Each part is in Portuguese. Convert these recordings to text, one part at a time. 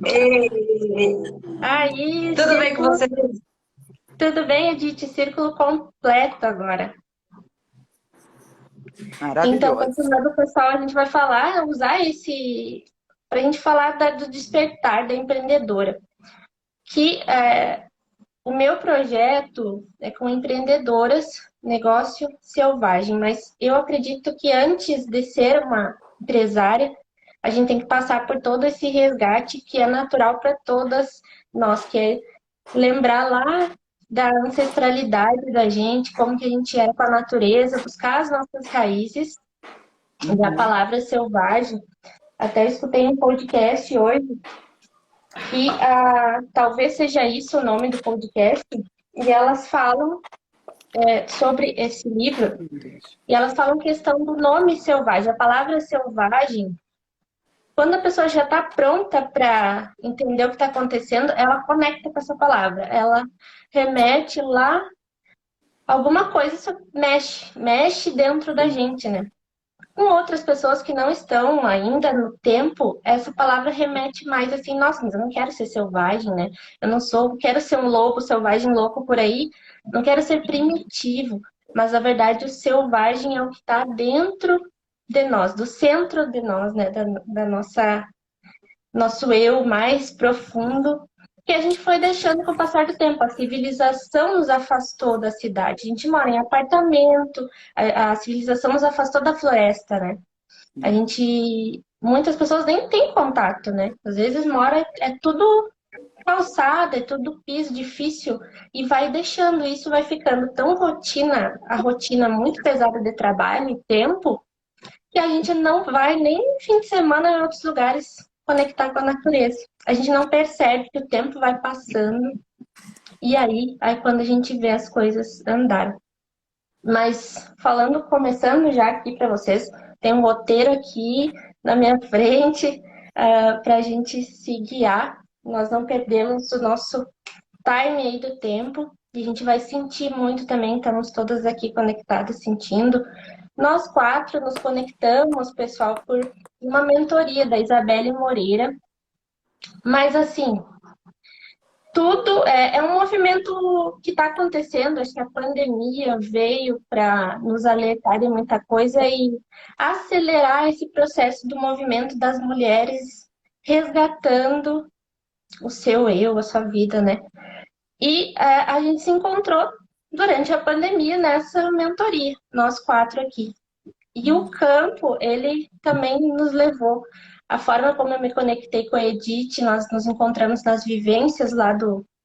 Ei, Aí, tudo bem com círculo, você? tudo bem, Edith? Círculo completo agora. Então, Maravilhoso. continuando, pessoal, a gente vai falar, usar esse para a gente falar do despertar da empreendedora. Que o meu projeto é com empreendedoras, negócio selvagem, mas eu acredito que antes de ser uma empresária, a gente tem que passar por todo esse resgate que é natural para todas nós, que é lembrar lá da ancestralidade da gente, como que a gente era com a natureza, buscar as nossas raízes da Uhum. palavra selvagem. Até escutei um podcast hoje que talvez seja isso o nome do podcast, e elas falam sobre esse livro, e elas falam questão do nome selvagem. A palavra selvagem, quando a pessoa já está pronta para entender o que está acontecendo, ela conecta com essa palavra. Ela remete lá, alguma coisa isso mexe dentro da Sim. gente, né? Com outras pessoas que não estão ainda no tempo, essa palavra remete mais assim, nossa, mas eu não quero ser selvagem, né? Eu não sou, quero ser um lobo selvagem louco por aí, não quero ser primitivo, mas na verdade o selvagem é o que está dentro de nós, do centro de nós, né? Da nosso eu mais profundo, que a gente foi deixando com o passar do tempo. A civilização nos afastou da cidade. A gente mora em apartamento, a civilização nos afastou da floresta, né? A gente, muitas pessoas nem têm contato, né? Às vezes mora, é tudo calçada, é tudo piso difícil e vai deixando isso, vai ficando tão rotina, a rotina muito pesada de trabalho e tempo, que a gente não vai nem no fim de semana em outros lugares conectar com a natureza. A gente não percebe que o tempo vai passando e aí quando a gente vê as coisas andarem. Mas falando, começando já aqui para vocês, tem um roteiro aqui na minha frente para a gente se guiar. Nós não perdemos o nosso time aí do tempo e a gente vai sentir muito também, estamos todas aqui conectadas sentindo. Nós quatro nos conectamos, pessoal, por uma mentoria da Isabelle Moreira, mas assim, tudo é um movimento que está acontecendo. Acho que a pandemia veio para nos alertar de muita coisa e acelerar esse processo do movimento das mulheres resgatando o seu eu, a sua vida, né? E a gente se encontrou durante a pandemia nessa mentoria, nós quatro aqui. E o campo, ele também nos levou. A forma como eu me conectei com a Edith, nós nos encontramos nas vivências lá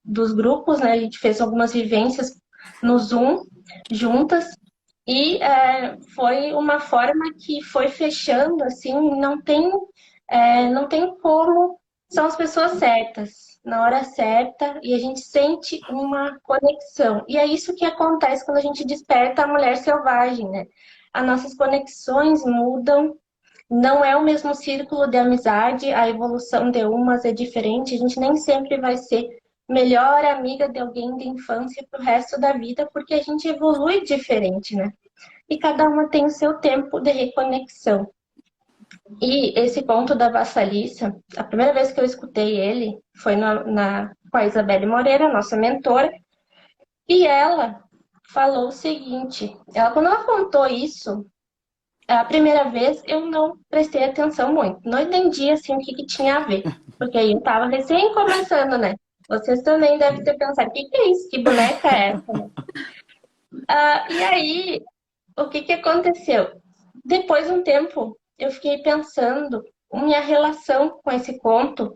dos grupos, né? A gente fez algumas vivências no Zoom juntas. E foi uma forma que foi fechando, assim, não tem como, são as pessoas certas, na hora certa, e a gente sente uma conexão. E é isso que acontece quando a gente desperta a mulher selvagem, né? As nossas conexões mudam, não é o mesmo círculo de amizade, a evolução de umas é diferente, a gente nem sempre vai ser melhor amiga de alguém de infância pro resto da vida, porque a gente evolui diferente, né? E cada uma tem o seu tempo de reconexão. E esse conto da vassaliça, a primeira vez que eu escutei ele foi com a Isabelle Moreira, nossa mentora, e ela falou o seguinte, quando ela contou isso, a primeira vez eu não prestei atenção muito, não entendi assim o que tinha a ver, porque aí eu estava recém começando, né? Vocês também devem ter pensado, o que é isso? Que boneca é essa? E aí, o que aconteceu? Depois de um tempo, eu fiquei pensando minha relação com esse conto,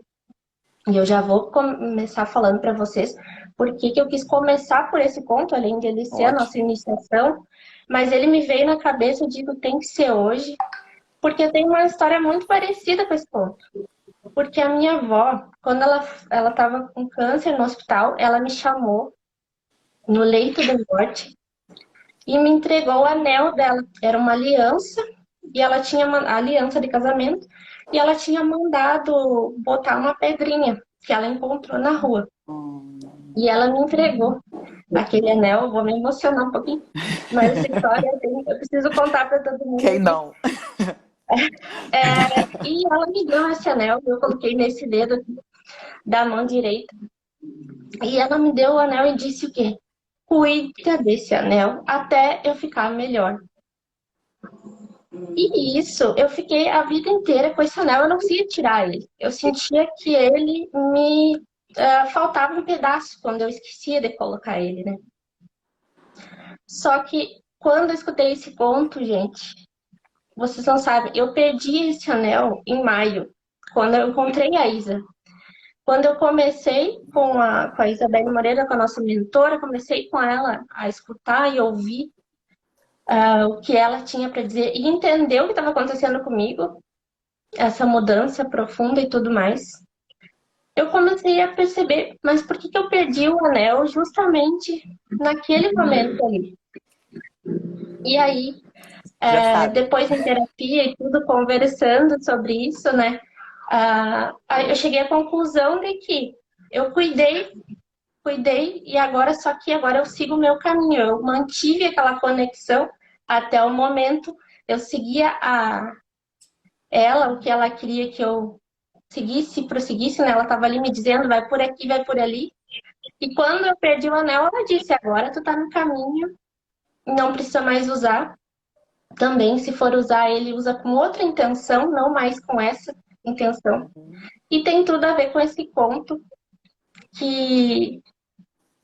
e eu já vou começar falando para vocês por que eu quis começar por esse conto, além de ele ser a nossa Ótimo. iniciação, mas ele me veio na cabeça, eu digo, tem que ser hoje, porque tem uma história muito parecida com esse conto. Porque a minha avó, quando ela estava com câncer no hospital, ela me chamou no leito de morte e me entregou o anel dela. Era uma aliança, e ela tinha a aliança de casamento, e ela tinha mandado botar uma pedrinha que ela encontrou na rua. E ela me entregou aquele anel. Eu vou me emocionar um pouquinho, mas essa história eu preciso contar para todo mundo Quem aqui. não? E ela me deu esse anel, eu coloquei nesse dedo. da mão direita. E ela me deu o anel e disse o quê? Cuida desse anel até eu ficar melhor. E isso, eu fiquei a vida inteira com esse anel, eu não conseguia tirar ele. Eu sentia que ele me faltava um pedaço quando eu esquecia de colocar ele, né? Só que quando eu escutei esse conto, gente, vocês não sabem, eu perdi esse anel em maio, quando eu encontrei a Isa. Quando eu comecei com a Isabelle Moreira, com a nossa mentora, comecei com ela a escutar e ouvir o que ela tinha para dizer e entender o que estava acontecendo comigo, essa mudança profunda e tudo mais. Eu comecei a perceber, mas por que eu perdi o anel justamente naquele momento ali? E aí, Já sabe. depois em terapia e tudo, conversando sobre isso, né? Eu cheguei à conclusão de que eu cuidei e agora só que agora eu sigo o meu caminho. Eu mantive aquela conexão até o momento. Eu seguia ela, o que ela queria que eu seguisse, prosseguisse, né? Ela estava ali me dizendo, vai por aqui, vai por ali. E quando eu perdi o anel, ela disse, agora tu tá no caminho, não precisa mais usar. Também, se for usar ele, usa com outra intenção, não mais com essa intenção. E tem tudo a ver com esse conto que,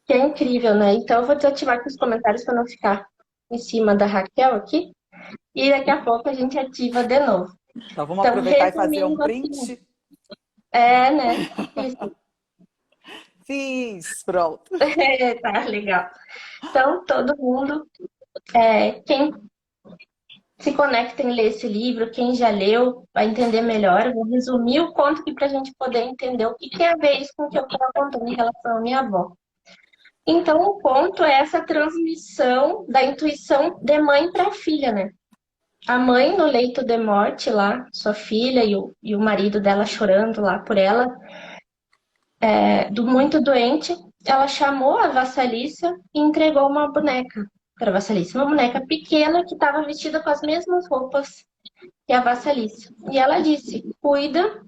que é incrível, né? Então eu vou desativar aqui os comentários para não ficar em cima da Raquel aqui. E daqui a pouco a gente ativa de novo. Então vamos Então, aproveitar e fazer um resumindo assim, print. né? Isso. Fiz, pronto. Tá legal. Então, todo mundo, quem se conecta em ler esse livro, quem já leu, vai entender melhor. Eu vou resumir o conto aqui para a gente poder entender o que tem a ver isso com o que eu estava contando em relação à minha avó. Então, o conto é essa transmissão da intuição de mãe para filha, né? A mãe no leito de morte lá, sua filha e o marido dela chorando lá por ela, muito doente, ela chamou a Vassalissa e entregou uma boneca para a Vassalissa. Uma boneca pequena que estava vestida com as mesmas roupas que a Vassalissa. E ela disse, cuida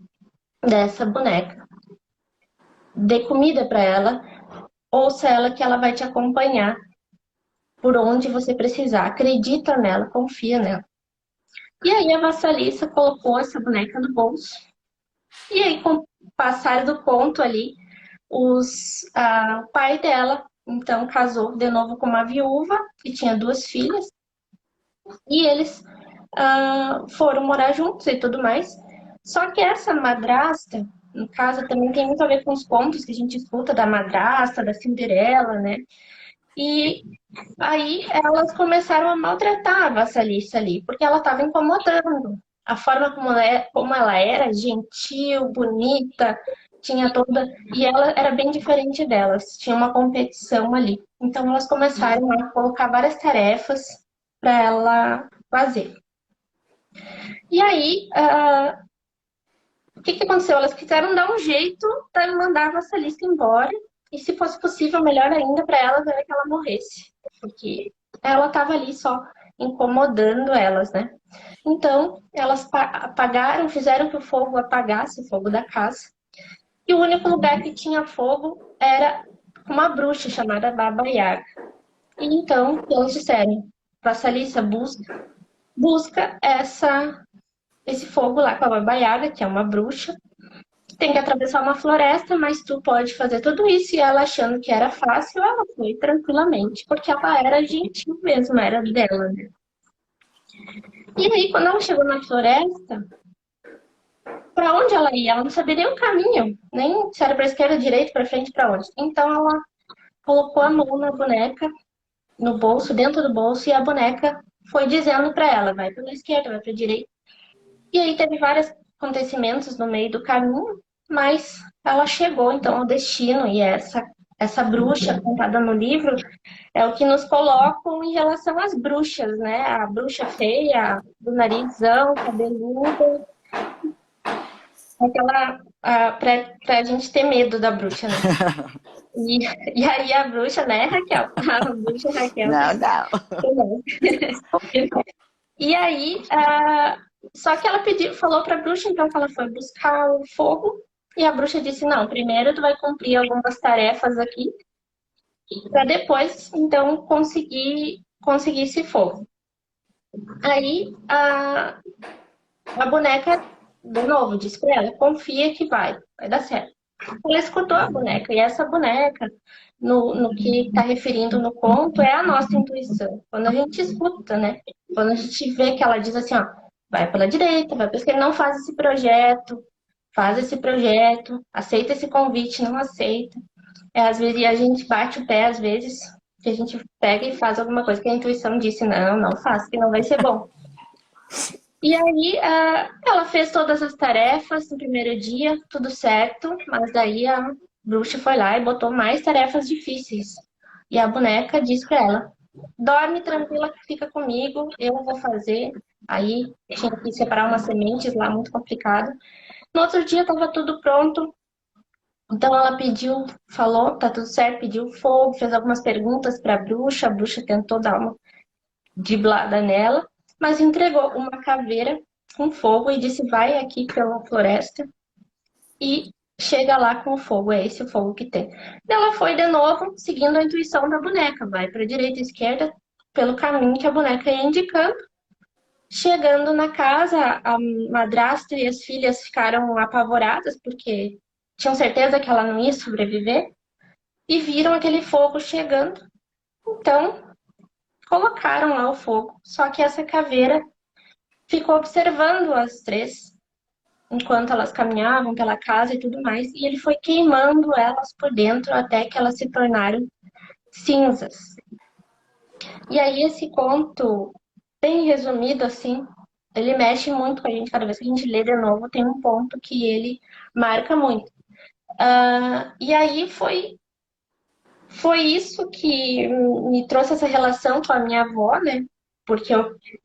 dessa boneca, dê comida para ela, ouça ela que ela vai te acompanhar por onde você precisar. Acredita nela, confia nela. E aí a Vassalissa colocou essa boneca no bolso. E aí, com o passar do conto ali, o pai dela, então, casou de novo com uma viúva que tinha 2 filhas. E eles foram morar juntos e tudo mais. Só que essa madrasta, no caso, também tem muito a ver com os contos que a gente escuta da madrasta, da Cinderela, né? E aí elas começaram a maltratar a Vassalissa ali, porque ela estava incomodando. A forma como ela era, gentil, bonita, tinha toda. E ela era bem diferente delas, tinha uma competição ali. Então elas começaram a colocar várias tarefas para ela fazer. E aí, o que aconteceu? Elas quiseram dar um jeito para mandar a Vassalissa embora. E se fosse possível, melhor ainda para elas era que ela morresse. Porque ela estava ali só incomodando elas, né? Então, elas apagaram, fizeram que o fogo apagasse, o fogo da casa. E o único lugar que tinha fogo era uma bruxa chamada Baba Yaga. E então, eles disseram, Vassalissa, busca esse fogo lá com a Baba Yaga, que é uma bruxa. Tem que atravessar uma floresta, mas tu pode fazer tudo isso. E ela, achando que era fácil, ela foi tranquilamente, porque ela era gentil mesmo, era dela, né? E aí, quando ela chegou na floresta, para onde ela ia? Ela não sabia nem o caminho, nem se era para esquerda, direita, para frente, para onde. Então ela colocou a mão na boneca, no bolso, dentro do bolso, e a boneca foi dizendo para ela, vai pela esquerda, vai para a direita. E aí teve vários acontecimentos no meio do caminho, mas ela chegou então ao destino, e essa bruxa contada no livro é o que nos colocam em relação às bruxas, né? A bruxa feia, do narizão, cabeluda, aquela pra gente ter medo da bruxa, né? E aí a bruxa, né, Raquel? A bruxa Raquel. Não, não. E aí, só que ela falou pra bruxa, então, que ela foi buscar o fogo E a bruxa disse, não, primeiro tu vai cumprir algumas tarefas aqui, para depois, então, conseguir esse fogo. Aí a boneca, de novo, disse pra ela, confia que vai dar certo. Ela escutou a boneca, e essa boneca, no que está referindo no conto, é a nossa intuição. Quando a gente escuta, né? Quando a gente vê que ela diz assim, ó, vai pela direita, vai pela esquerda, não faz esse projeto, aceita esse convite, não aceita. Às vezes e a gente bate o pé, às vezes, que a gente pega e faz alguma coisa que a intuição disse, não, não faça, que não vai ser bom. E aí, ela fez todas as tarefas no primeiro dia, tudo certo, mas daí a bruxa foi lá e botou mais tarefas difíceis. E a boneca disse pra ela: dorme tranquila que fica comigo, eu vou fazer. Aí tinha que separar umas sementes lá, muito complicado. No outro dia estava tudo pronto, então ela pediu, falou, tá tudo certo, pediu fogo, fez algumas perguntas para a bruxa tentou dar uma driblada nela, mas entregou uma caveira com fogo e disse, vai aqui pela floresta e chega lá com o fogo, é esse o fogo que tem. Ela foi de novo, seguindo a intuição da boneca, vai para a direita e esquerda, pelo caminho que a boneca ia indicando. Chegando na casa, a madrasta e as filhas ficaram apavoradas, porque tinham certeza que ela não ia sobreviver, e viram aquele fogo chegando. Então, colocaram lá o fogo. Só que essa caveira ficou observando as três, enquanto elas caminhavam pela casa e tudo mais, e ele foi queimando elas por dentro até que elas se tornaram cinzas. E aí esse conto, bem resumido assim, ele mexe muito com a gente, cada vez que a gente lê de novo, tem um ponto que ele marca muito. E aí foi isso que me trouxe essa relação com a minha avó, né? Porque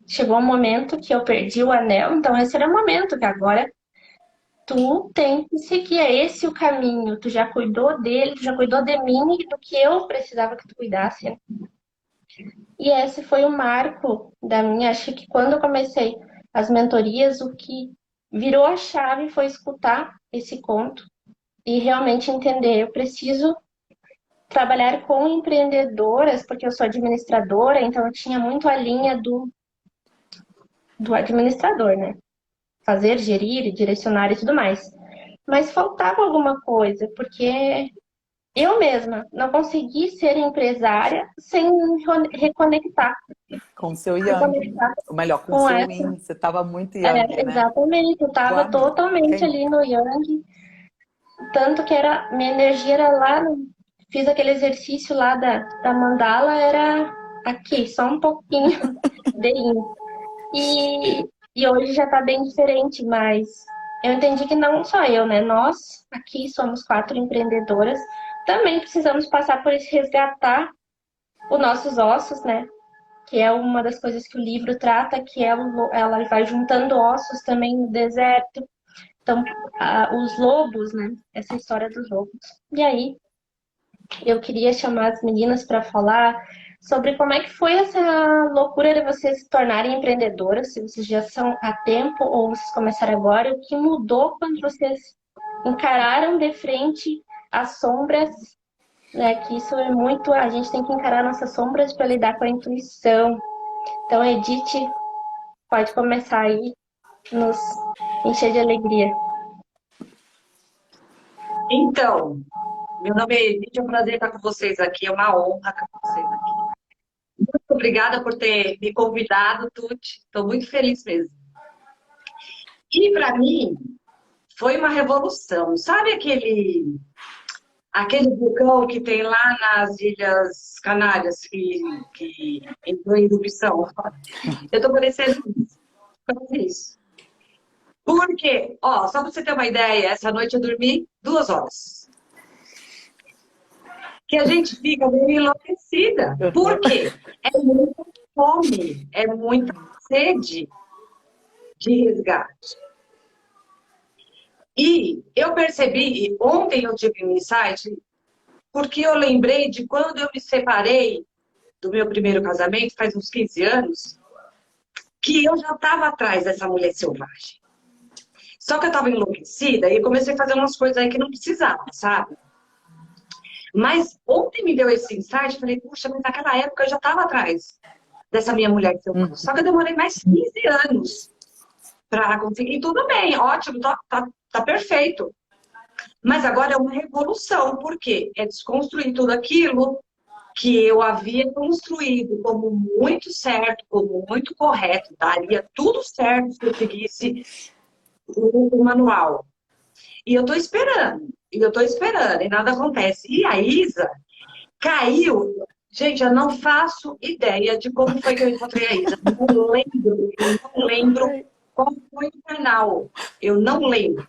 chegou um momento que eu perdi o anel, então esse era o momento que agora tu tem que seguir, é esse o caminho. Tu já cuidou dele, tu já cuidou de mim e do que eu precisava que tu cuidasse. E esse foi o marco da minha. Acho que quando eu comecei as mentorias, o que virou a chave foi escutar esse conto e realmente entender. Eu preciso trabalhar com empreendedoras, porque eu sou administradora, então eu tinha muito a linha do administrador, né? Fazer, gerir, direcionar e tudo mais. Mas faltava alguma coisa, porque eu mesma não consegui ser empresária sem me reconectar, Com o seu Yang. reconectar Ou melhor, com o com seu essa. Yin. Você estava muito Yang, né? Exatamente, eu estava Quando? totalmente Quem? ali no Yang, tanto que era, minha energia era lá, fiz aquele exercício lá da mandala, era aqui, só um pouquinho de Yin. E hoje já está bem diferente, mas eu entendi que não só eu, né? Nós aqui somos 4 empreendedoras, também precisamos passar por esse resgatar os nossos ossos, né? Que é uma das coisas que o livro trata, que ela vai juntando ossos também no deserto. Então, os lobos, né? Essa história dos lobos. E aí, eu queria chamar as meninas para falar sobre como é que foi essa loucura de vocês se tornarem empreendedoras, se vocês já são há tempo ou vocês começaram agora, o que mudou quando vocês encararam de frente as sombras, né? Que isso é muito, a gente tem que encarar nossas sombras para lidar com a intuição. Então, Edith, pode começar aí, nos encher de alegria. Então, meu nome é Edith, é um prazer estar com vocês aqui, é uma honra estar com vocês aqui. Muito obrigada por ter me convidado, Tuti, estou muito feliz mesmo. E para mim, foi uma revolução. Sabe aquele vulcão que tem lá nas Ilhas Canárias, que entrou em erupção? Eu estou parecendo isso. Porque, ó, só para você ter uma ideia, essa noite eu dormi 2 horas. Que a gente fica meio enlouquecida. Por quê? É muita fome, é muita sede de resgate. E eu percebi, ontem eu tive um insight, porque eu lembrei de quando eu me separei do meu primeiro casamento, faz uns 15 anos, que eu já estava atrás dessa mulher selvagem. Só que eu tava enlouquecida e comecei a fazer umas coisas aí que não precisava, sabe? Mas ontem me deu esse insight, falei, puxa, mas naquela época eu já tava atrás dessa minha mulher que eu gosto. Só que eu demorei mais 15 anos pra conseguir. E tudo bem, ótimo, tá perfeito. Mas agora é uma revolução, porque é desconstruir tudo aquilo que eu havia construído como muito certo, como muito correto, daria tudo certo se eu seguisse o manual. E eu tô esperando, e nada acontece. E a Isa caiu. Gente, eu não faço ideia de como foi que eu encontrei a Isa. Eu não lembro qual foi o canal. Eu não lembro.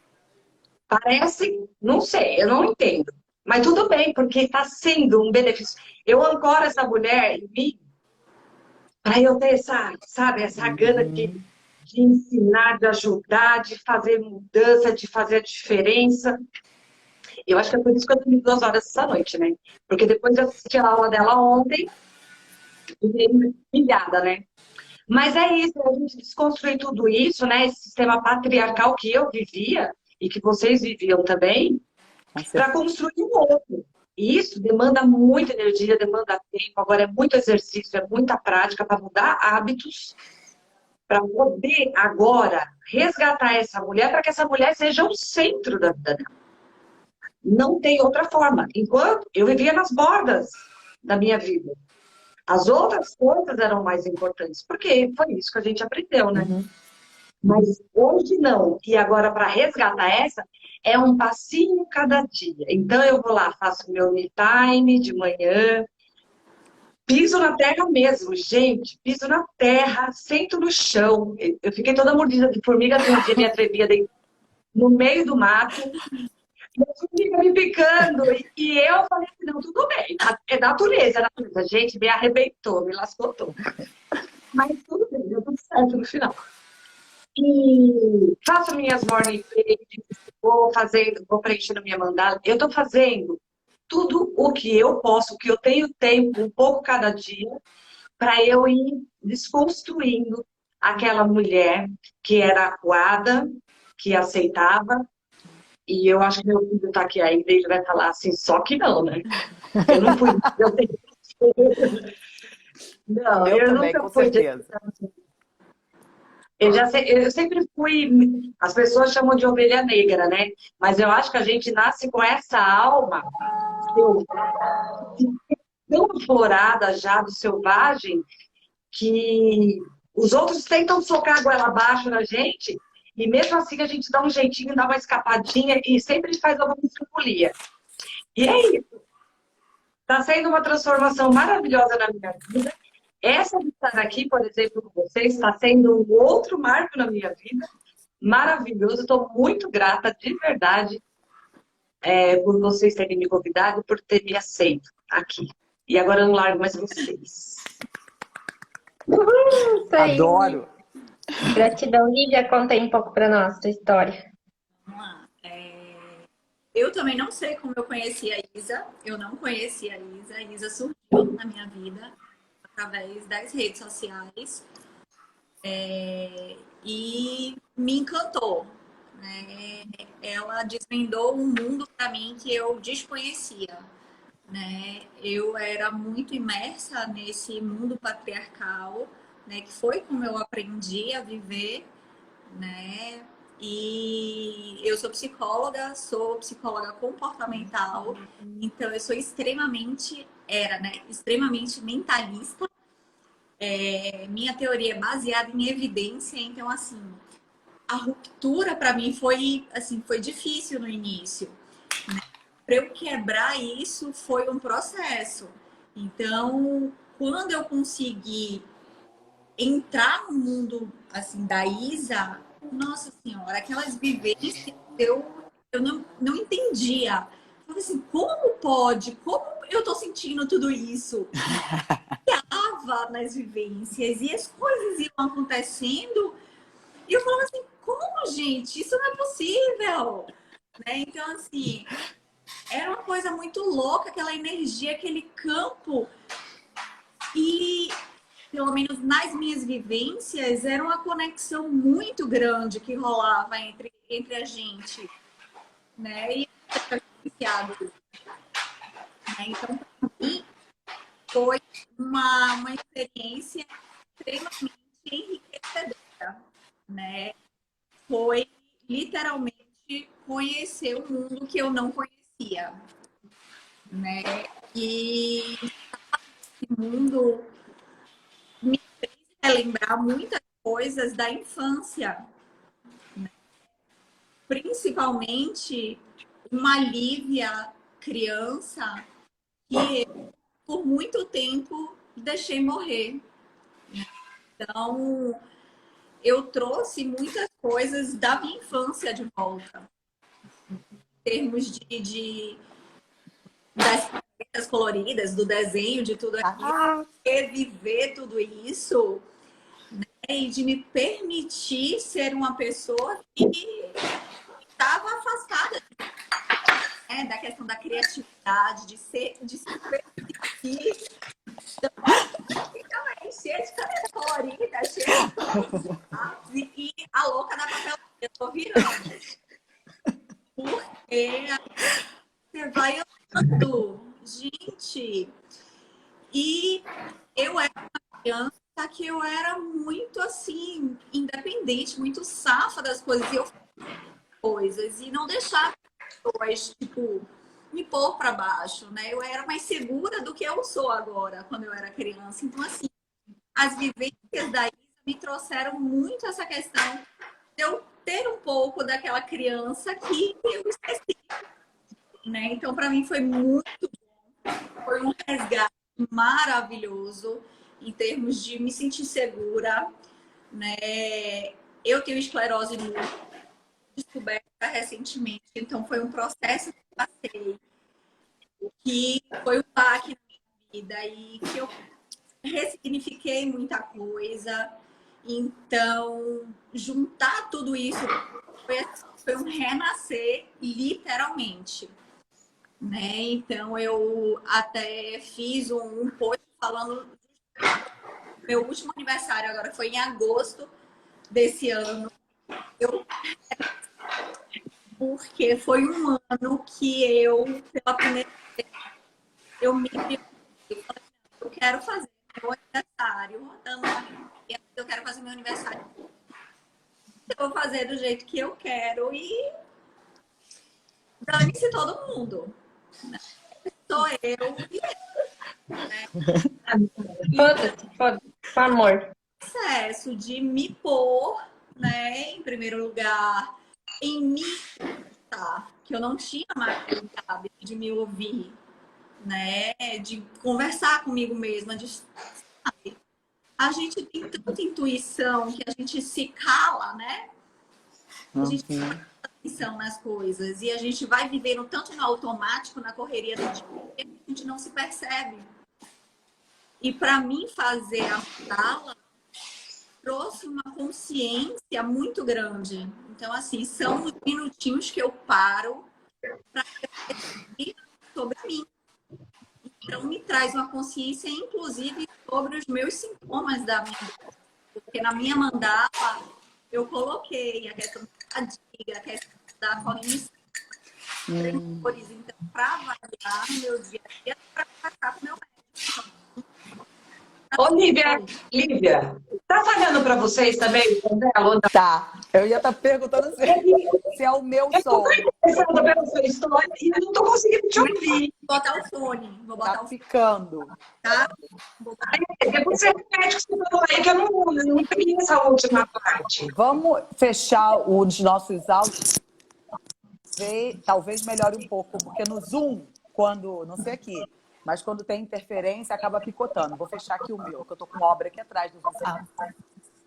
Parece, não sei, eu não entendo. Mas tudo bem, porque está sendo um benefício. Eu ancoro essa mulher em mim para eu ter essa, sabe, essa gana de ensinar, de ajudar, de fazer mudança, de fazer a diferença. Eu acho que é por isso que eu dormi 2 horas essa noite, né? Porque depois eu assisti a aula dela ontem e fiquei pilhada, né? Mas é isso, a gente desconstruir tudo isso, né? Esse sistema patriarcal que eu vivia e que vocês viviam também, para construir um outro. E isso demanda muita energia, demanda tempo, agora é muito exercício, é muita prática para mudar hábitos, para poder agora resgatar essa mulher, para que essa mulher seja o centro da vida dela. Não tem outra forma. Enquanto eu vivia nas bordas da minha vida. As outras coisas eram mais importantes, porque foi isso que a gente aprendeu, né? Mas hoje não. E agora, para resgatar essa, é um passinho cada dia. Então, eu vou lá, faço meu me time de manhã, piso na terra mesmo, gente. Piso na terra, sento no chão. Eu fiquei toda mordida de formiga, um dia me atrevia no meio do mato. E a formiga me picando. E eu falei assim, não, tudo bem. É natureza, é natureza. Gente, me arrebentou, me lascou todo. Mas tudo bem, deu tudo certo no final. E faço minhas morning pages, vou preenchendo minha mandala. Eu estou fazendo tudo o que eu posso, o que eu tenho tempo, um pouco cada dia, para eu ir desconstruindo aquela mulher que era acuada, que aceitava. E eu acho que meu filho está aqui ainda e ele vai falar assim, só que não, né? Eu não fui. Não, eu também, nunca com fui. certeza. Eu sempre fui. As pessoas chamam de ovelha negra, né? Mas eu acho que a gente nasce com essa alma tão aflorada já do selvagem que os outros tentam socar a goela abaixo na gente e mesmo assim a gente dá um jeitinho, dá uma escapadinha e sempre faz alguma escapulia. E é isso. Está sendo uma transformação maravilhosa na minha vida. Essa de estar aqui, por exemplo, com vocês, está sendo um outro marco na minha vida. Maravilhoso. Estou muito grata, de verdade, por vocês terem me convidado, por terem me aceito aqui. E agora eu não largo mais vocês. Isso aí. Adoro! Gratidão, Lívia. Conta aí um pouco para nós a sua história. Vamos lá. Eu também não sei como eu conheci a Isa. Eu não conhecia a Isa. A Isa surgiu na minha vida através das redes sociais e me encantou, né? Ela desvendou um mundo para mim que eu desconhecia, né? Eu era muito imersa nesse mundo patriarcal, né? Que foi como eu aprendi a viver, né? E eu sou psicóloga comportamental, então eu sou extremamente mentalista. Minha teoria é baseada em evidência, então assim, a ruptura para mim foi difícil no início, né? Para eu quebrar isso foi um processo. Então, quando eu consegui entrar no mundo assim da Isa, nossa senhora, aquelas vivências eu não entendia. Eu falei assim, como pode? Como eu tô sentindo tudo isso? Estava nas vivências e as coisas iam acontecendo e eu falava assim, como, gente? Isso não é possível, né? Então, assim, era uma coisa muito louca, aquela energia, aquele campo. E, pelo menos nas minhas vivências, era uma conexão muito grande que rolava entre entre a gente, né? E influenciado, né? Então, para mim, foi uma experiência extremamente enriquecedora, né? Foi literalmente conhecer um mundo que eu não conhecia, né? E esse mundo me fez relembrar muitas coisas da infância, principalmente uma Lívia criança que eu, por muito tempo, deixei morrer. Então, eu trouxe muitas coisas da minha infância de volta, em termos das camisas coloridas, do desenho, de tudo aquilo, reviver tudo isso, né? E de me permitir ser uma pessoa que estava afastada, né? Da questão da criatividade, de se permitir. Então, cheia de caneta colorida, cheia de... E a louca da papelaria, eu tô virando. Porque você vai andando, gente. E eu era uma criança que eu era muito, assim, independente, muito safa das coisas. E eu fazia coisas e não deixava as pessoas, tipo, me pôr para baixo, né? Eu era mais segura do que eu sou agora, quando eu era criança. Então, assim, as vivências da Isa me trouxeram muito essa questão de eu ter um pouco daquela criança que eu esqueci, né? Então, para mim foi muito bom, foi um resgate maravilhoso em termos de me sentir segura, né? Eu tenho esclerose múltipla, descoberta recentemente, então foi um processo que eu passei, que foi um baque na minha vida e que eu ressignifiquei muita coisa. Então, juntar tudo isso foi um renascer, literalmente, né? Então, eu até fiz um post falando meu último aniversário, agora foi em agosto desse ano. Porque foi um ano que eu, pela primeira vez, eu me vi, eu quero fazer meu aniversário, eu quero fazer meu aniversário. Eu vou fazer do jeito que eu quero e dane-se todo mundo. Né? Sou eu e Foda-se, amor. processo de me pôr, né, em primeiro lugar, em me escutar, que eu não tinha mais vontade de me ouvir, né, de conversar comigo mesma, de sabe, a gente tem tanta intuição que a gente se cala, né? A gente presta atenção nas coisas e a gente vai vivendo tanto no automático, na correria do dia, que a gente não se percebe. E para mim fazer a sala trouxe uma consciência muito grande. Então, assim, são os minutinhos que eu paro para refletir sobre mim. Então, me traz uma consciência, inclusive, sobre os meus sintomas da minha doença. Porque na minha mandala eu coloquei a questão da fadiga, a questão da cognição, tremores. Então, para avaliar meu dia a dia, para passar para o meu médico. Ô, Lívia, tá falhando para vocês também? Tá. Eu ia estar perguntando se é o meu som. Eu tô interessada pela sua história e eu não tô conseguindo te ouvir. Vou botar o fone. Vou botar Tá o fone, ficando. tá? Depois você repete o que você falou aí, que eu não peguei essa última parte. Vamos fechar os nossos áudios. Talvez melhore um pouco, porque no Zoom, quando, não sei aqui, mas quando tem interferência, acaba picotando. Vou fechar aqui o meu, que eu tô com obra aqui atrás do você.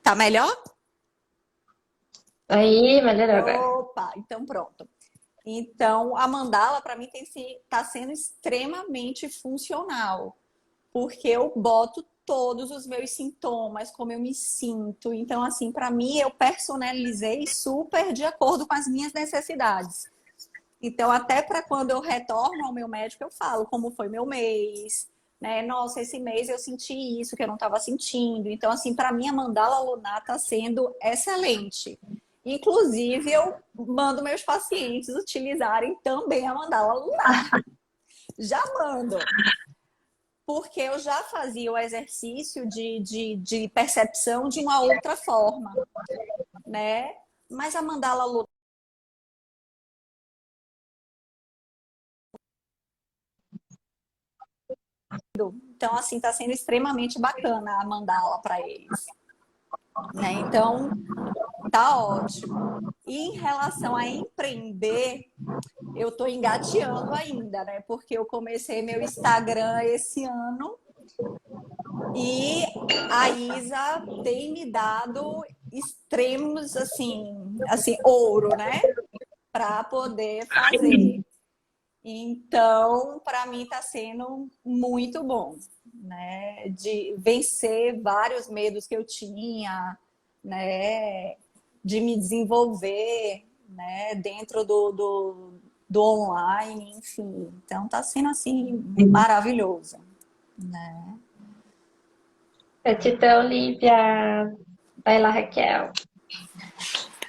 Tá melhor? Aí, melhorou agora. Opa, então pronto. Então, a mandala, para mim, tá sendo extremamente funcional, porque eu boto todos os meus sintomas, como eu me sinto. Então, assim, para mim, eu personalizei super de acordo com as minhas necessidades. Então, até para quando eu retorno ao meu médico, eu falo como foi meu mês, né? Nossa, esse mês eu senti isso que eu não estava sentindo. Então, assim, para mim, a mandala lunar está sendo excelente. Inclusive, eu mando meus pacientes utilizarem também a mandala lunar. Já mando, porque eu já fazia o exercício de percepção de uma outra forma, né? Mas a mandala lunar, então, assim, está sendo extremamente bacana a mandala para eles, né? Então, tá ótimo. E em relação a empreender, eu estou engateando ainda, né? Porque eu comecei meu Instagram esse ano e a Isa tem me dado extremos, assim, ouro, né? Para poder fazer. Então, para mim está sendo muito bom, né? De vencer vários medos que eu tinha, né? De me desenvolver, né? Dentro do online, enfim. Então, está sendo assim maravilhoso, né? Gratidão, Lívia. Vai lá, Raquel.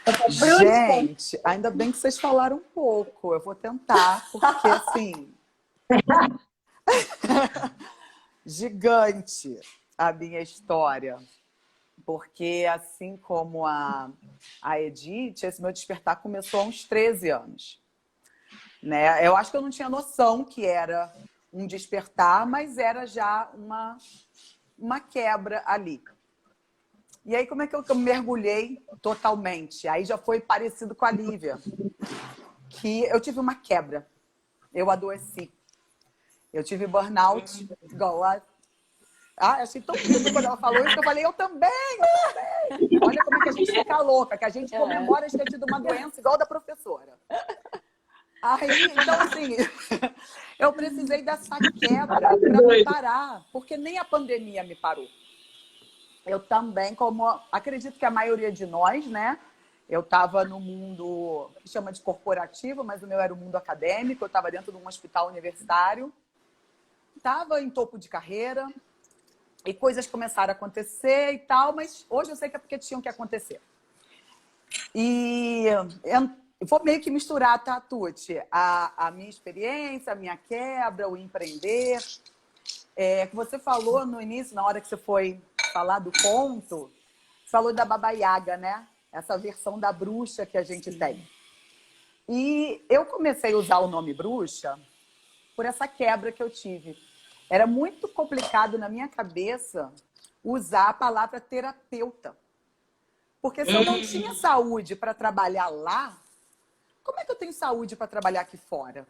Bruxa. Gente, ainda bem que vocês falaram um pouco. Eu vou tentar, porque assim, gigante a minha história. Porque assim como a Edith, esse meu despertar começou há uns 13 anos. Né? Eu acho que eu não tinha noção que era um despertar, mas era já uma quebra ali. E aí, como é que eu mergulhei totalmente? Aí já foi parecido com a Lívia, que eu tive uma quebra. Eu adoeci. Eu tive burnout, igual a... achei tão lindo quando ela falou isso, que eu falei, eu também. Olha como é que a gente fica louca, que a gente comemora de ter tido uma doença igual da professora. Aí, então, assim, eu precisei dessa quebra para me parar, porque nem a pandemia me parou. Eu também, como acredito que a maioria de nós, né? Eu estava no mundo que chama de corporativo, mas o meu era o mundo acadêmico. Eu estava dentro de um hospital universitário, estava em topo de carreira e coisas começaram a acontecer e tal, mas hoje eu sei que é porque tinham que acontecer. E eu vou meio que misturar, tá, Tuti? A minha experiência, a minha quebra, o empreender. Que você falou no início, na hora que você foi falar do conto, você falou da Baba Yaga, né? Essa versão da bruxa que a gente tem. E eu comecei a usar o nome bruxa por essa quebra que eu tive. Era muito complicado na minha cabeça usar a palavra terapeuta. Porque se eu não tinha saúde para trabalhar lá, como é que eu tenho saúde para trabalhar aqui fora?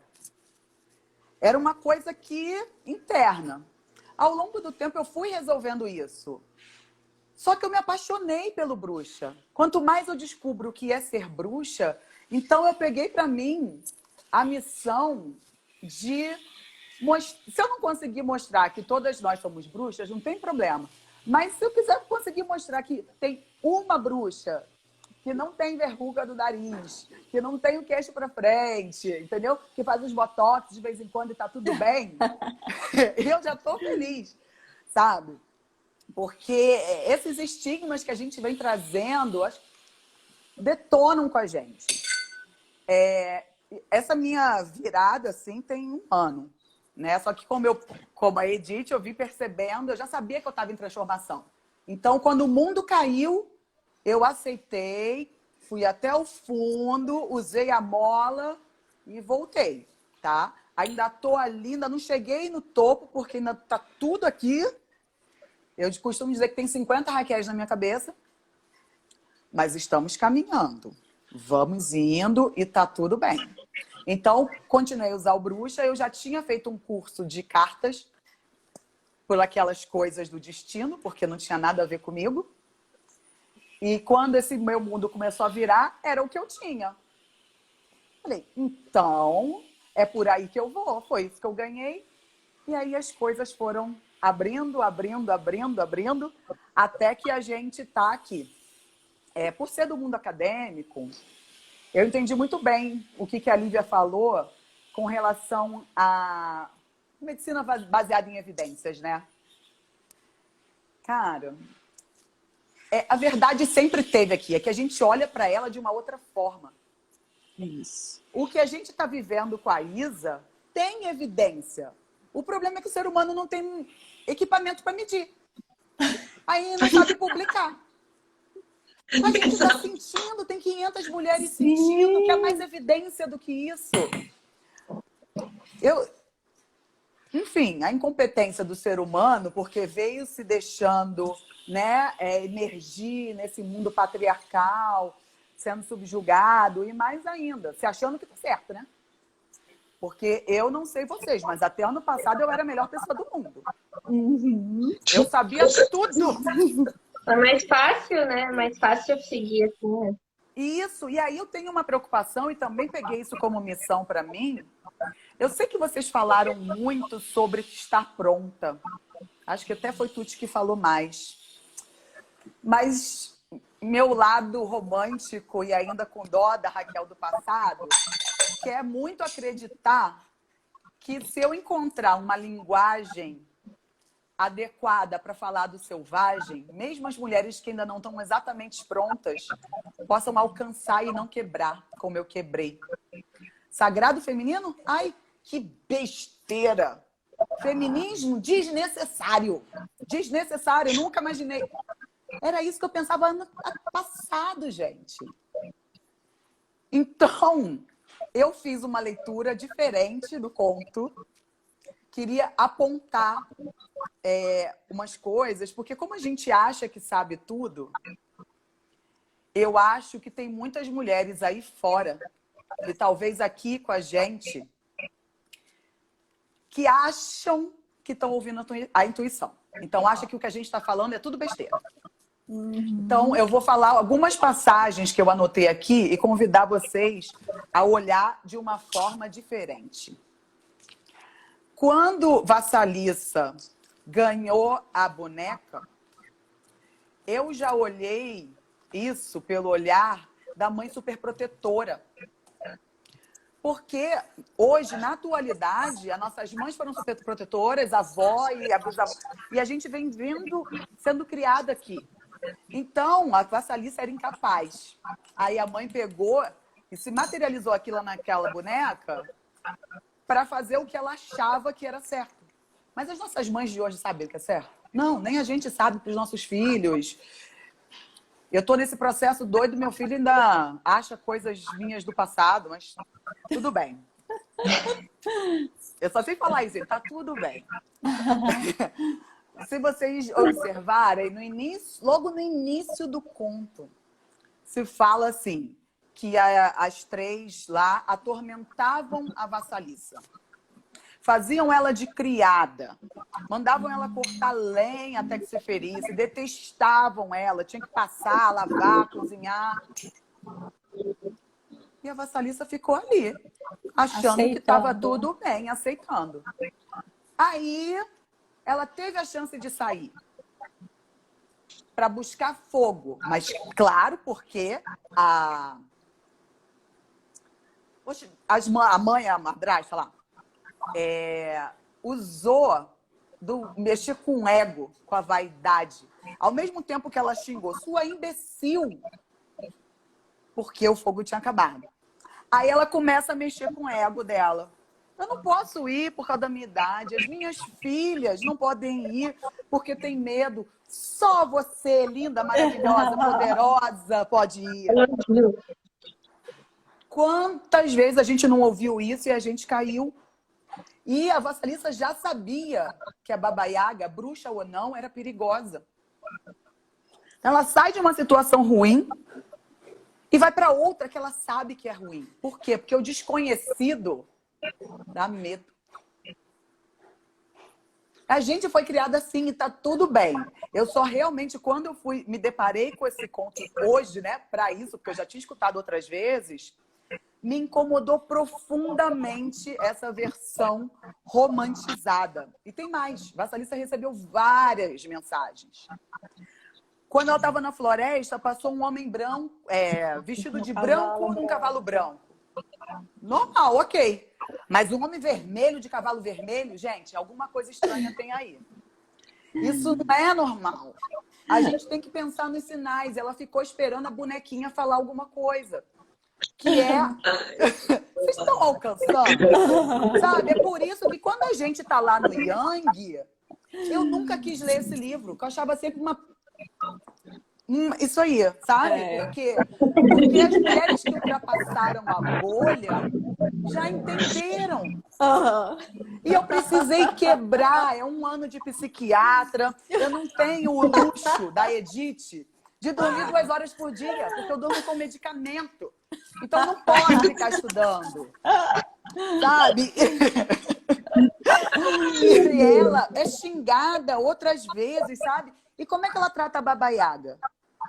Era uma coisa que interna. Ao longo do tempo eu fui resolvendo isso. Só que eu me apaixonei pelo bruxa. Quanto mais eu descubro o que é ser bruxa, então eu peguei para mim a missão de... Se eu não conseguir mostrar que todas nós somos bruxas, não tem problema. Mas se eu quiser conseguir mostrar que tem uma bruxa que não tem verruga do nariz, que não tem o queixo para frente, entendeu? Que faz uns botox de vez em quando e tá tudo bem, eu já tô feliz, sabe? Porque esses estigmas que a gente vem trazendo detonam com a gente. Essa minha virada, assim, tem um ano, né? Só que como a Edith, eu vim percebendo, eu já sabia que eu estava em transformação. Então, quando o mundo caiu, eu aceitei, fui até o fundo, usei a mola e voltei, tá? Ainda tô ali, ainda não cheguei no topo, porque ainda tá tudo aqui. Eu costumo dizer que tem 50 Raquéis na minha cabeça, mas estamos caminhando. Vamos indo e tá tudo bem. Então, continuei a usar o bruxa. Eu já tinha feito um curso de cartas por aquelas coisas do destino, porque não tinha nada a ver comigo. E quando esse meu mundo começou a virar, era o que eu tinha. Falei, então, é por aí que eu vou. Foi isso que eu ganhei. E aí as coisas foram abrindo, até que a gente está aqui. Por ser do mundo acadêmico, eu entendi muito bem o que a Lívia falou com relação à medicina baseada em evidências, né? Cara, a verdade sempre teve aqui, é que a gente olha para ela de uma outra forma. Isso. O que a gente está vivendo com a Isa tem evidência. O problema é que o ser humano não tem equipamento para medir. Aí não sabe publicar. A gente está sentindo, tem 500 mulheres sentindo, quer mais evidência do que isso. Enfim, a incompetência do ser humano, porque veio se deixando, né, emergir nesse mundo patriarcal, sendo subjugado, e mais ainda, se achando que tá certo, né? Porque eu não sei vocês, mas até ano passado eu era a melhor pessoa do mundo. Eu sabia tudo. É mais fácil, né? É mais fácil eu seguir assim, né? Isso, e aí eu tenho uma preocupação e também peguei isso como missão para mim. Eu sei que vocês falaram muito sobre estar pronta. Acho que até foi Tuti que falou mais. Mas meu lado romântico e ainda com dó da Raquel do passado quer muito acreditar que se eu encontrar uma linguagem adequada para falar do selvagem, mesmo as mulheres que ainda não estão exatamente prontas possam alcançar e não quebrar, como eu quebrei. Sagrado feminino? Ai, que besteira! Feminismo desnecessário. Desnecessário, nunca imaginei. Era isso que eu pensava ano passado, gente. Então, eu fiz uma leitura diferente do conto. Queria apontar umas coisas, porque como a gente acha que sabe tudo, eu acho que tem muitas mulheres aí fora, e talvez aqui com a gente, que acham que estão ouvindo a intuição. Então, acha que o que a gente está falando é tudo besteira. Então, eu vou falar algumas passagens que eu anotei aqui e convidar vocês a olhar de uma forma diferente. Quando Vassalissa ganhou a boneca, eu já olhei isso pelo olhar da mãe superprotetora. Porque hoje, na atualidade, as nossas mães foram superprotetoras, a avó e a bisavó, e a gente vem sendo criada aqui. Então, a Vassalissa era incapaz. Aí a mãe pegou e se materializou aquilo naquela boneca para fazer o que ela achava que era certo. Mas as nossas mães de hoje sabem o que é certo? Não, nem a gente sabe para os nossos filhos. Eu estou nesse processo doido, meu filho ainda acha coisas minhas do passado, mas tudo bem. Eu só sei falar isso, tá tudo bem. Se vocês observarem, logo no início do conto, se fala assim, que as três lá atormentavam a Vassalissa. Faziam ela de criada, mandavam ela cortar lenha até que se ferisse, detestavam ela, tinha que passar, lavar, cozinhar. E a Vassalissa ficou ali, achando que estava tudo bem, aceitando. Aí ela teve a chance de sair para buscar fogo, mas claro, porque a mãe, a madrasta lá, usou mexer com o ego, com a vaidade. Ao mesmo tempo que ela xingou, sua imbecil, porque o fogo tinha acabado. Aí ela começa a mexer com o ego dela. Eu não posso ir por causa da minha idade. As minhas filhas não podem ir porque tem medo. Só você, linda, maravilhosa, poderosa, pode ir. Quantas vezes a gente não ouviu isso e a gente caiu? E a Vassalissa já sabia que a Baba Yaga, bruxa ou não, era perigosa. Ela sai de uma situação ruim e vai para outra que ela sabe que é ruim. Por quê? Porque o desconhecido dá medo. A gente foi criada assim e tá tudo bem. Eu só realmente, quando eu me deparei com esse conto hoje, né, para isso, porque eu já tinha escutado outras vezes, me incomodou profundamente essa versão romantizada. E tem mais. Vassalissa recebeu várias mensagens. Quando ela estava na floresta, passou um homem branco, vestido de branco num cavalo branco. Normal, ok. Mas um homem vermelho de cavalo vermelho, gente, alguma coisa estranha tem aí. Isso não é normal. A gente tem que pensar nos sinais. Ela ficou esperando a bonequinha falar alguma coisa. Que é... Vocês estão alcançando? Sabe? É por isso que quando a gente tá lá no Yang, eu nunca quis ler esse livro, que eu achava sempre uma... Isso aí, sabe? Porque as mulheres que ultrapassaram a bolha já entenderam. E eu precisei quebrar. É 1 ano de psiquiatra. Eu não tenho o luxo da Edith de dormir 2 horas por dia, porque eu durmo com medicamento. Então não pode ficar estudando. Sabe? E ela é xingada outras vezes, sabe? E como é que ela trata a Baba Yaga?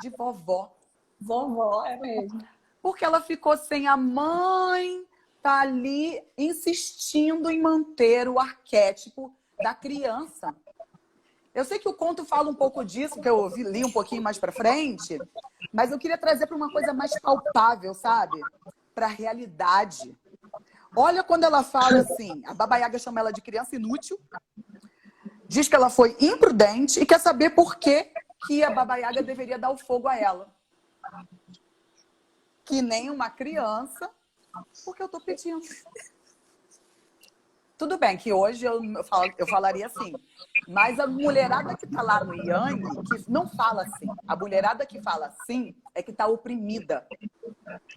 De vovó. Vovó, é mesmo. Porque ela ficou sem a mãe, tá ali insistindo em manter o arquétipo da criança. Eu sei que o conto fala um pouco disso, que eu li um pouquinho mais pra frente, mas eu queria trazer para uma coisa mais palpável, sabe? Para a realidade. Olha quando ela fala assim, a Baba Yaga chama ela de criança inútil, diz que ela foi imprudente e quer saber por que a Baba Yaga deveria dar o fogo a ela. Que nem uma criança, porque eu tô pedindo. Tudo bem que hoje eu falaria assim, mas a mulherada que tá lá no Yang, que não fala assim. A mulherada que fala assim é que tá oprimida,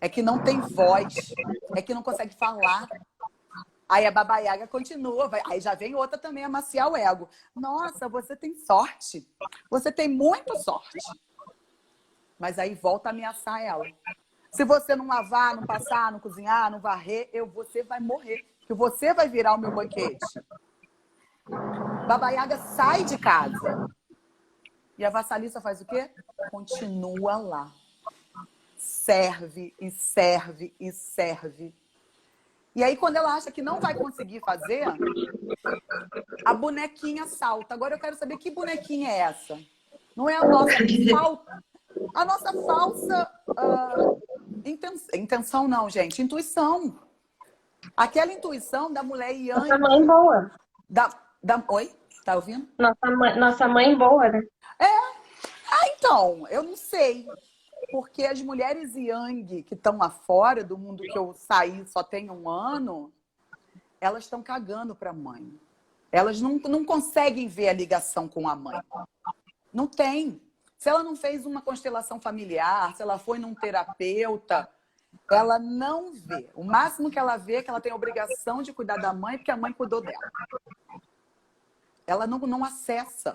é que não tem voz, é que não consegue falar. Aí a Baba Yaga continua, aí já vem outra também amaciar o ego. Nossa, você tem sorte. Você tem muita sorte. Mas aí volta a ameaçar ela. Se você não lavar, não passar, não cozinhar, não varrer, você vai morrer. Que você vai virar o meu banquete. Baba Yaga sai de casa. E a vassalissa faz o quê? Continua lá. Serve e serve e serve. E aí, quando ela acha que não vai conseguir fazer, a bonequinha salta. Agora eu quero saber que bonequinha é essa? Não é a nossa falsa intenção, não, gente. Intuição. Aquela intuição da mulher Yang. Nossa mãe boa. Oi? Tá ouvindo? Nossa mãe boa, né? Então, eu não sei. Porque as mulheres Yang que estão lá fora, do mundo que eu saí só tem 1 ano, elas estão cagando para a mãe. Elas não conseguem ver a ligação com a mãe. Não tem. Se ela não fez uma constelação familiar, se ela foi num terapeuta, ela não vê. O máximo que ela vê é que ela tem a obrigação de cuidar da mãe porque a mãe cuidou dela. Ela não acessa.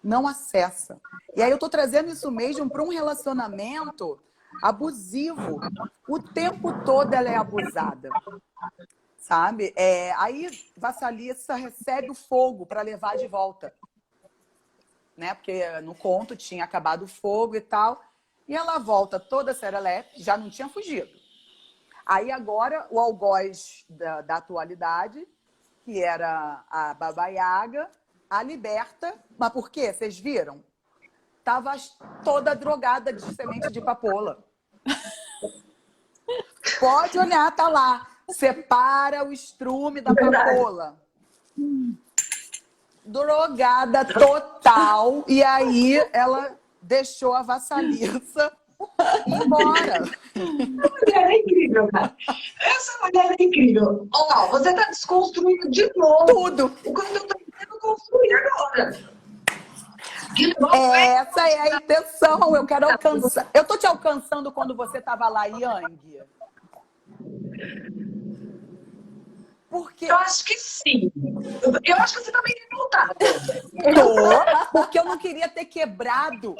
Não acessa. E aí eu tô trazendo isso mesmo para um relacionamento abusivo. O tempo todo ela é abusada. Sabe? Aí vassalissa recebe o fogo para levar de volta. Né? Porque no conto tinha acabado o fogo e tal. E ela volta toda serelepe, já não tinha fugido. Aí agora o algoz da atualidade, que era a Baba Yaga, a liberta. Mas por quê? Vocês viram? Tava toda drogada de semente de papoula. Pode olhar, tá lá. Separa o estrume da papoula. Drogada total. E aí ela deixou a vassalissa ir embora. Essa mulher é incrível, cara. Essa mulher é incrível. Ó, você tá desconstruindo de novo Tudo. o que eu tô tentando construir agora. De novo, Essa é a intenção. Eu quero alcançar. Eu tô te alcançando quando você tava lá, Yang. Porque... Eu acho que sim. Eu acho que você também tem voltado. Porque eu não queria ter quebrado.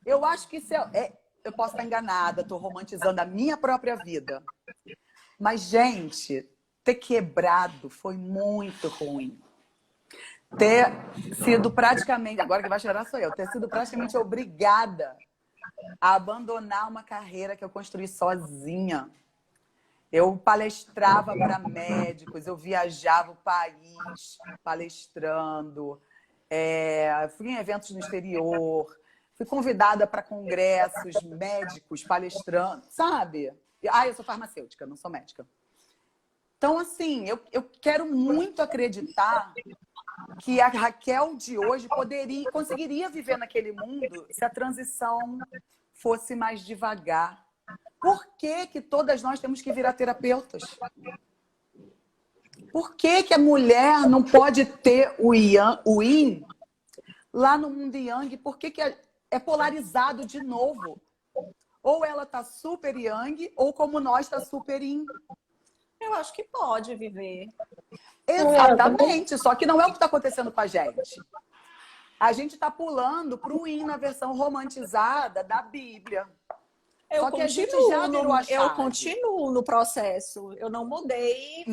Eu acho que isso eu posso estar enganada, estou romantizando a minha própria vida. Mas, gente, ter quebrado foi muito ruim. Ter sido praticamente, agora que vai chorar sou eu, ter sido praticamente obrigada a abandonar uma carreira que eu construí sozinha. Eu palestrava para médicos, eu viajava o país palestrando, fui em eventos no exterior, fui convidada para congressos médicos palestrando, sabe? Eu sou farmacêutica, não sou médica. Então, assim, eu quero muito acreditar que a Raquel de hoje conseguiria viver naquele mundo se a transição fosse mais devagar. Por que que todas nós temos que virar terapeutas? Por que que a mulher não pode ter o yin lá no mundo yang? Por que que é polarizado de novo? Ou ela tá super yang, ou como nós tá super yin. Eu acho que pode viver. Exatamente, só que não é o que está acontecendo com a gente. A gente está pulando para o yin na versão romantizada da Bíblia. Só que a gente já virou a chave. Eu continuo no processo. Eu não mudei.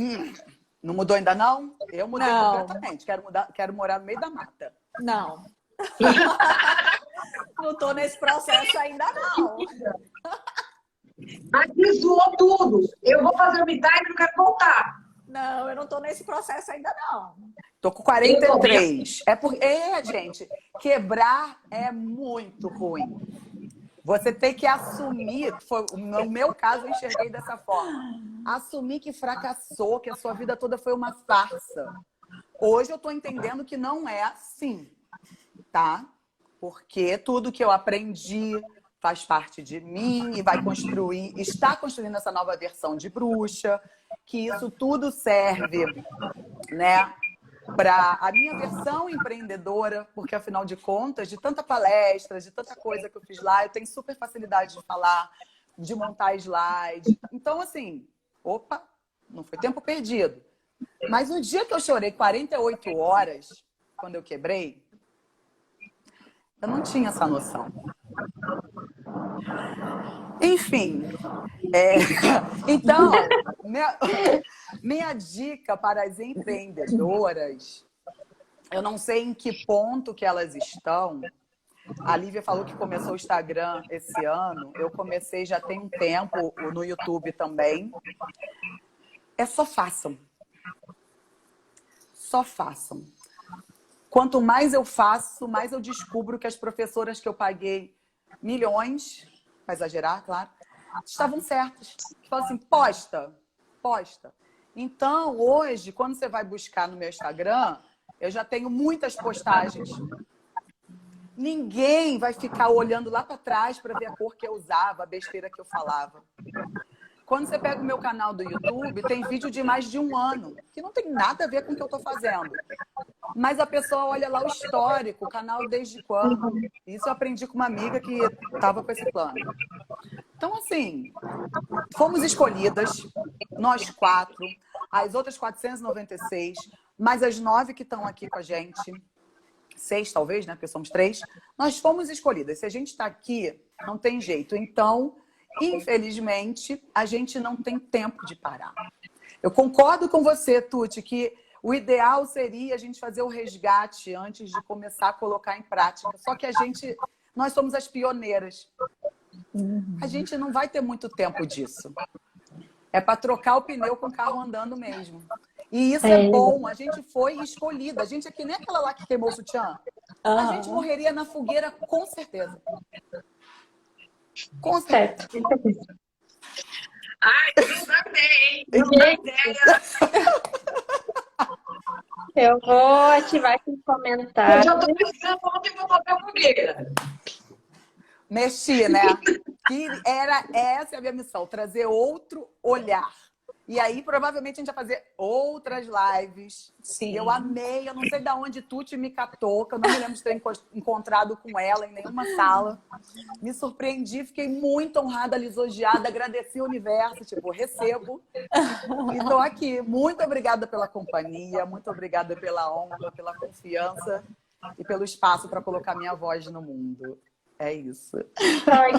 Não mudou ainda não? Eu mudei Não. completamente. Quero morar no meio da mata. Não. Não estou nesse processo ainda, não. Mas me zoou tudo. Eu vou fazer o me time e não quero voltar. Não, eu não estou nesse processo ainda, não. Tô com 43. Gente, quebrar é muito ruim. Você tem que assumir, no meu caso eu enxerguei dessa forma, assumir que fracassou, que a sua vida toda foi uma farsa. Hoje eu tô entendendo que não é assim, tá? Porque tudo que eu aprendi faz parte de mim e está construindo essa nova versão de bruxa, que isso tudo serve, né, para a minha versão empreendedora, porque afinal de contas, de tanta palestra, de tanta coisa que eu fiz lá, eu tenho super facilidade de falar, de montar slide. Então, assim, opa, não foi tempo perdido. Mas o dia que eu chorei 48 horas, quando eu quebrei, eu não tinha essa noção. Enfim, então, minha dica para as empreendedoras, eu não sei em que ponto que elas estão. A Lívia falou que começou o Instagram esse ano, eu comecei já tem um tempo no YouTube também. É só façam. Só façam. Quanto mais eu faço, mais eu descubro que as professoras que eu paguei milhões, para exagerar, claro, estavam certas. Falam assim, posta. Então, hoje, quando você vai buscar no meu Instagram, eu já tenho muitas postagens. Ninguém vai ficar olhando lá para trás para ver a cor que eu usava, a besteira que eu falava. Quando você pega o meu canal do YouTube, tem vídeo de mais de 1 ano, que não tem nada a ver com o que eu estou fazendo. Mas a pessoa olha lá o histórico, o canal desde quando. Isso eu aprendi com uma amiga que estava com esse plano. Então, assim, fomos escolhidas, nós 4, as outras 496, mais as 9 que estão aqui com a gente, 6 talvez, né? Porque somos 3. Nós fomos escolhidas. Se a gente está aqui, não tem jeito. Então, infelizmente, a gente não tem tempo de parar. Eu concordo com você, Tuti, que o ideal seria a gente fazer o resgate antes de começar a colocar em prática. Só que nós somos as pioneiras. A gente não vai ter muito tempo disso. É para trocar o pneu com o carro andando mesmo. E isso é bom. A gente foi escolhida. A gente é que nem aquela lá que queimou o sutiã. A gente morreria na fogueira, com certeza. Com certeza. Ai, eu também, hein? Eu vou ativar aqui os Eu comentários. já tô pensando onde eu vou botar a fogueira. Mexi, né? Que essa é a minha missão, trazer outro olhar. E aí, provavelmente, a gente vai fazer outras lives. Sim. Eu amei, eu não sei de onde Tuti me catou, que eu não me lembro de ter encontrado com ela em nenhuma sala. Me surpreendi, fiquei muito honrada, lisonjeada, agradeci o universo, tipo, recebo. E tô aqui. Muito obrigada pela companhia, muito obrigada pela honra, pela confiança e pelo espaço para colocar minha voz no mundo. É isso. Ai,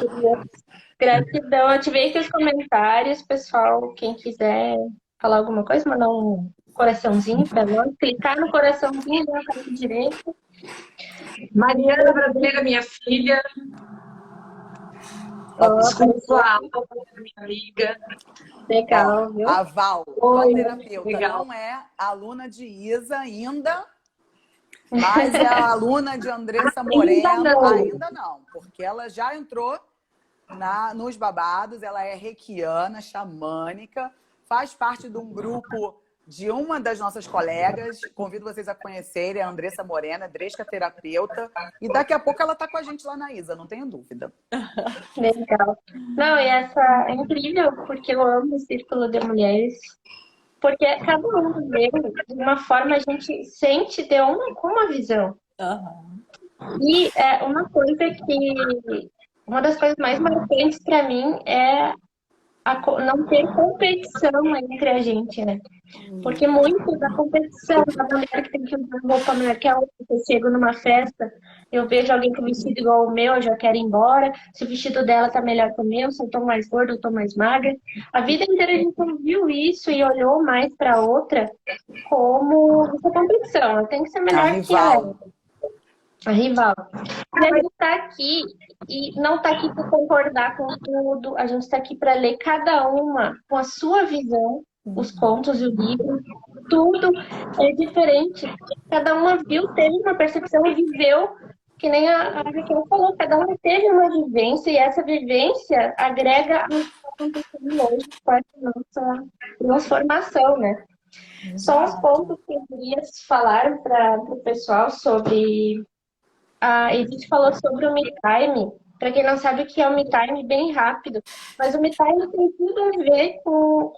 gratidão. Ativei aqui os comentários, pessoal. Quem quiser falar alguma coisa, mandar um coraçãozinho para nós. Clicar no coraçãozinho na canto direito. Mariana Brasileira, minha filha. Desculpa, minha amiga. Legal, viu? A Val, Oi, terapeuta, legal. não é aluna de Isa ainda, mas é a aluna de Andressa Moreno. Ainda não, porque ela já entrou nos babados, ela é reikiana, xamânica, faz parte de um grupo de uma das nossas colegas. Convido vocês a conhecerem, a Andressa Morena, Dresca terapeuta. E daqui a pouco ela está com a gente lá na Isa, não tenho dúvida. Legal. Não, e essa é incrível, porque eu amo o Círculo de Mulheres. Porque cada um vê de uma forma, a gente sente de uma com uma visão. Aham. E uma coisa que... Uma das coisas mais marcantes para mim é não ter competição entre a gente, né? Porque muito da competição da mulher que tem que usar roupa melhor que a outra. Eu chego numa festa, eu vejo alguém com vestido igual ao meu, eu já quero ir embora. Se o vestido dela tá melhor que o meu, se eu tô mais gorda, eu tô mais magra. A vida inteira a gente não viu isso e olhou mais para outra como essa competição. Ela tem que ser A melhor que ela. rival. A rival. E a gente tá aqui e não tá aqui para concordar com tudo. A gente tá aqui para ler cada uma com a sua visão, os contos e o livro. Tudo é diferente. Cada uma viu, teve uma percepção e viveu, que nem a Raquel falou, cada uma teve uma vivência e essa vivência agrega ao que está acontecendo hoje com essa nossa transformação, né? Só os pontos que eu queria falar para o pessoal sobre... A Edith falou sobre o me time. Para quem não sabe o que é o me time, bem rápido. Mas o me time tem tudo a ver com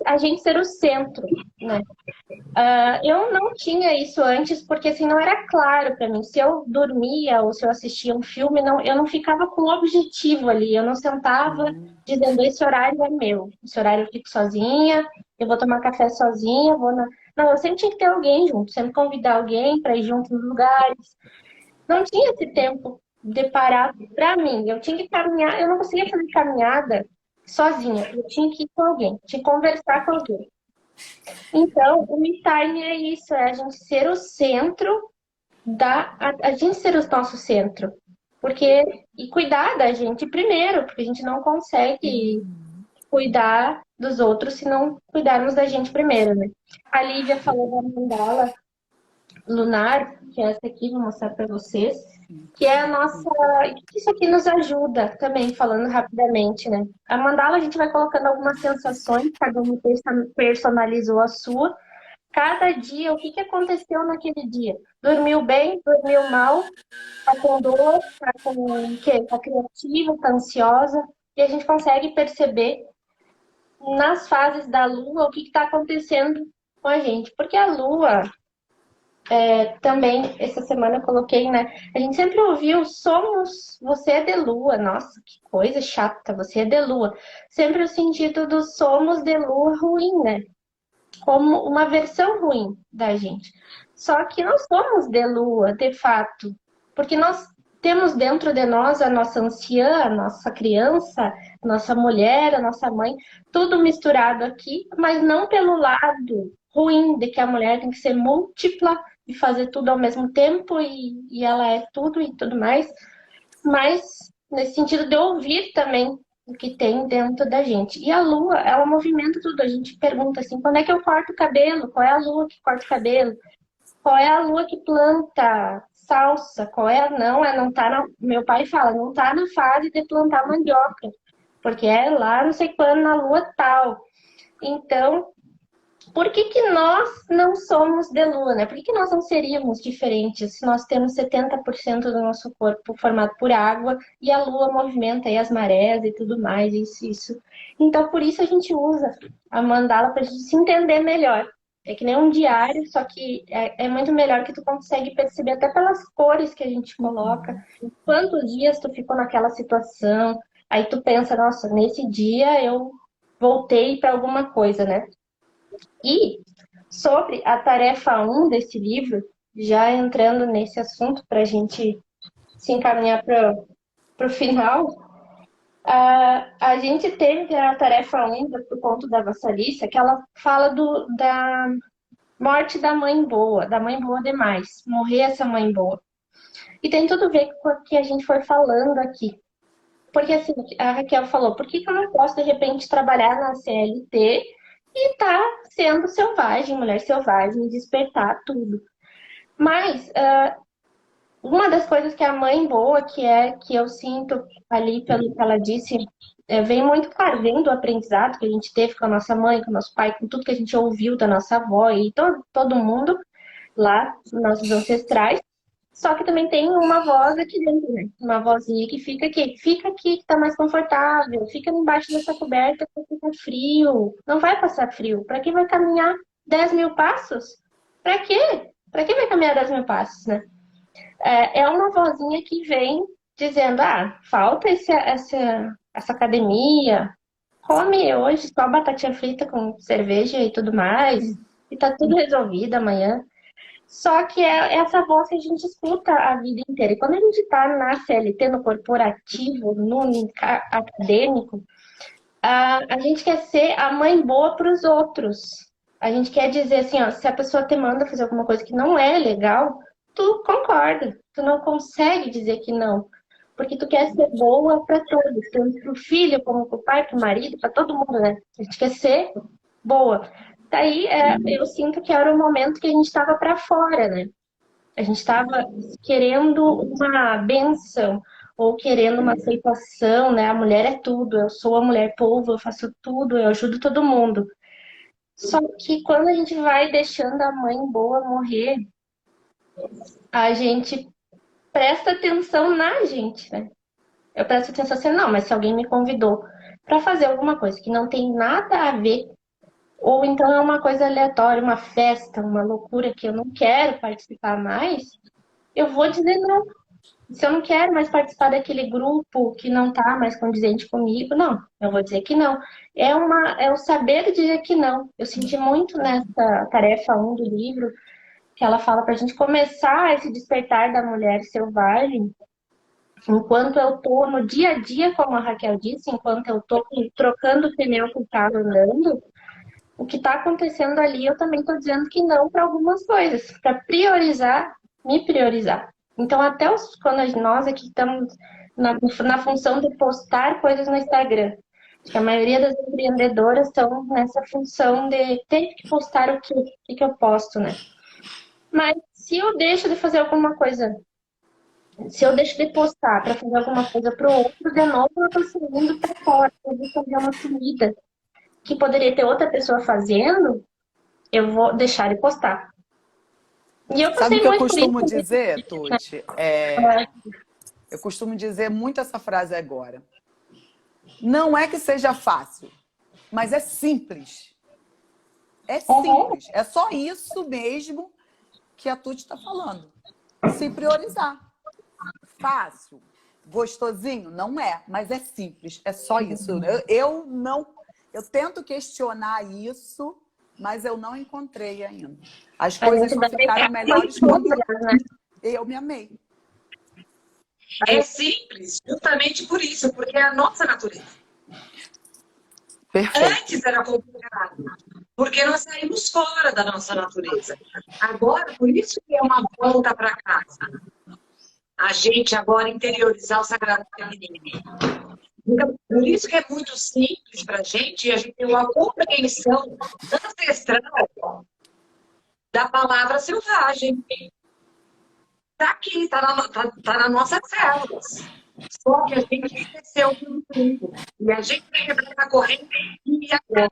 a gente ser o centro, né? Eu não tinha isso antes, porque assim, não era claro para mim. Se eu dormia ou se eu assistia um filme, eu não ficava com um objetivo ali. Eu não sentava dizendo, esse horário é meu. Esse horário eu fico sozinha, eu vou tomar café sozinha, Não, eu sempre tinha que ter alguém junto, sempre convidar alguém para ir junto nos lugares. Não tinha esse tempo de parar para mim. Eu tinha que caminhar, eu não conseguia fazer caminhada sozinha. Eu tinha que ir com alguém, tinha que conversar com alguém. Então, o me time é isso, é a gente ser o centro a gente ser o nosso centro. E cuidar da gente primeiro, porque a gente não consegue cuidar dos outros se não cuidarmos da gente primeiro, né? A Lívia falou da mandala lunar, que é essa aqui, vou mostrar para vocês, que é a nossa... Isso aqui nos ajuda também, falando rapidamente, né? A mandala a gente vai colocando algumas sensações, cada um personalizou a sua. Cada dia, o que aconteceu naquele dia? Dormiu bem, dormiu mal, tá com dor, tá com o quê? Tá criativa, tá ansiosa. E a gente consegue perceber nas fases da lua o que está acontecendo com a gente. Porque a lua... também, essa semana eu coloquei, né? A gente sempre ouviu, você é de lua. Nossa, que coisa chata, você é de lua. Sempre o sentido do somos de lua ruim, né? Como uma versão ruim da gente. Só que nós somos de lua, de fato. Porque nós temos dentro de nós a nossa anciã, a nossa criança, a nossa mulher, a nossa mãe, tudo misturado aqui, mas não pelo lado ruim de que a mulher tem que ser múltipla e fazer tudo ao mesmo tempo e ela é tudo e tudo mais, mas nesse sentido de ouvir também o que tem dentro da gente. E a lua, ela movimenta tudo. A gente pergunta assim, quando é que eu corto o cabelo? Qual é a lua que corta o cabelo? Qual é a lua que planta salsa? Qual é? Não tá meu pai fala, não tá na fase de plantar mandioca, porque é lá não sei quando na lua tal. Então, por que nós não somos de lua, né? Por que nós não seríamos diferentes se nós temos 70% do nosso corpo formado por água e a lua movimenta aí as marés e tudo mais, isso. Então, por isso a gente usa a mandala para a gente se entender melhor. É que nem um diário, só que é muito melhor que tu consegue perceber até pelas cores que a gente coloca. Quantos dias tu ficou naquela situação, aí tu pensa, nossa, nesse dia eu voltei para alguma coisa, né? E sobre a tarefa 1 desse livro, já entrando nesse assunto para a gente se encaminhar para o final, a gente teve a tarefa 1 do conto da Vassalissa, que ela fala da morte da mãe boa demais, morrer essa mãe boa. E tem tudo a ver com o que a gente foi falando aqui. Porque assim, a Raquel falou, por que eu não posso de repente trabalhar na CLT e tá sendo selvagem, mulher selvagem, despertar tudo. Mas uma das coisas que a mãe boa, que eu sinto ali pelo que ela disse vem muito, claro, vem do aprendizado que a gente teve com a nossa mãe, com o nosso pai, com tudo que a gente ouviu da nossa avó e todo mundo lá, nossos ancestrais. Só que também tem uma voz aqui dentro, né? Uma vozinha que fica aqui que tá mais confortável, fica embaixo dessa coberta que fica frio. Não vai passar frio. Pra que vai caminhar 10.000 passos? Pra quê? Pra que vai caminhar 10.000 passos, né? É uma vozinha que vem dizendo, falta essa academia, come hoje só batatinha frita com cerveja e tudo mais, e tá tudo resolvido amanhã. Só que é essa voz que a gente escuta a vida inteira. E quando a gente tá na CLT, no corporativo, no acadêmico, a gente quer ser a mãe boa para os outros. A gente quer dizer assim, ó, se a pessoa te manda fazer alguma coisa que não é legal, tu concorda. Tu não consegue dizer que não. Porque tu quer ser boa para todos. Tanto para o filho, como para o pai, para o marido, para todo mundo, né? A gente quer ser boa. Daí, eu sinto que era o momento que a gente estava para fora, né? A gente estava querendo uma benção ou querendo uma aceitação, né? A mulher é tudo, eu sou a mulher polvo, eu faço tudo, eu ajudo todo mundo. Só que quando a gente vai deixando a mãe boa morrer, a gente presta atenção na gente, né? Eu presto atenção assim, não, mas se alguém me convidou para fazer alguma coisa que não tem nada a ver, ou então é uma coisa aleatória, uma festa, uma loucura que eu não quero participar mais, eu vou dizer não. Se eu não quero mais participar daquele grupo que não está mais condizente comigo, não, eu vou dizer que não. É o saber dizer que não. Eu senti muito nessa tarefa 1 do livro, que ela fala para a gente começar esse despertar da mulher selvagem, enquanto eu tô no dia a dia, como a Raquel disse, enquanto eu tô trocando o pneu com o carro andando, o que está acontecendo ali, eu também estou dizendo que não para algumas coisas, para priorizar, me priorizar. Então, quando nós aqui estamos na função de postar coisas no Instagram, acho que a maioria das empreendedoras estão nessa função de ter que postar o que eu posto, né? Mas se eu deixo de fazer alguma coisa, se eu deixo de postar para fazer alguma coisa para o outro, de novo eu estou saindo para fora, eu vou fazer uma comida que poderia ter outra pessoa fazendo, eu vou deixar de postar. E eu Sabe o passei que eu muito por costumo isso. dizer, Tuti? Eu costumo dizer muito essa frase agora. Não é que seja fácil, mas é simples. É simples. É só isso mesmo que a Tuti está falando. Se priorizar. Fácil, gostosinho, não é, mas é simples. É só isso. Eu tento questionar isso, mas eu não encontrei ainda. As coisas só ficaram melhores quando eu me amei. É simples, justamente por isso, porque é a nossa natureza. Perfeito. Antes era complicado, porque nós saímos fora da nossa natureza. Agora, por isso que é uma volta para casa. A gente agora interiorizar o sagrado feminino. Então, por isso que é muito simples para a gente ter uma compreensão ancestral da palavra selvagem. Está aqui, está nas nossas células. Só que a gente esqueceu tudo. E a gente tem que quebrar essa corrente e agora.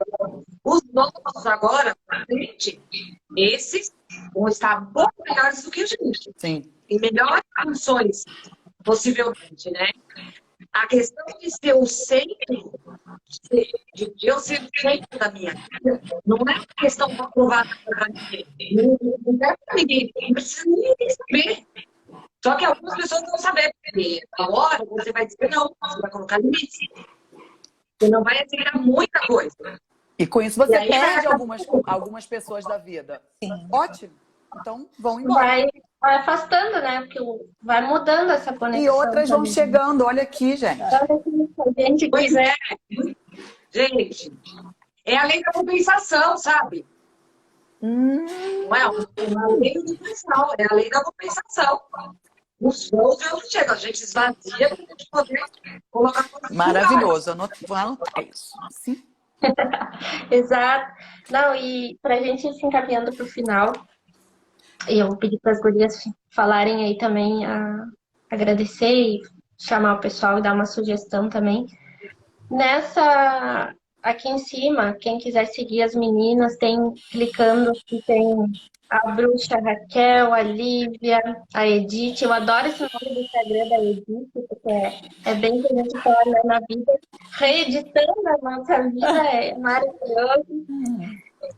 Os nossos agora, frente, esses vão estar um pouco melhores do que a gente. Sim. Em melhores condições, possivelmente, né? A questão de ser o centro, de eu ser o centro da minha vida, não é uma questão de provar para ninguém. Não é para ninguém, não precisa ninguém saber. Só que algumas pessoas vão saber, porque na hora você vai dizer não, você vai colocar limites. Você não vai aceitar muita coisa. E com isso você perde algumas pessoas da vida. Sim. Ótimo. Então vão embora. Vai afastando, né? Porque vai mudando essa conexão. E outras vão chegando. Olha aqui, gente. Pois é. Gente, é a lei da compensação, sabe? Não é uma lei universal, é a lei da compensação. Os voos eu chego, a gente esvazia para a gente poder colocar. Maravilhoso, vou anotar isso. Sim. Exato. Não, e para a gente ir se encaminhando para o final, eu vou pedir para as gurias falarem aí também, agradecer e chamar o pessoal e dar uma sugestão também. Nessa, aqui em cima, quem quiser seguir as meninas, tem clicando que tem a bruxa Raquel, a Lívia, a Edith. Eu adoro esse nome do Instagram da Edith, porque é bem que a gente torna na vida, reeditando a nossa vida, é maravilhoso.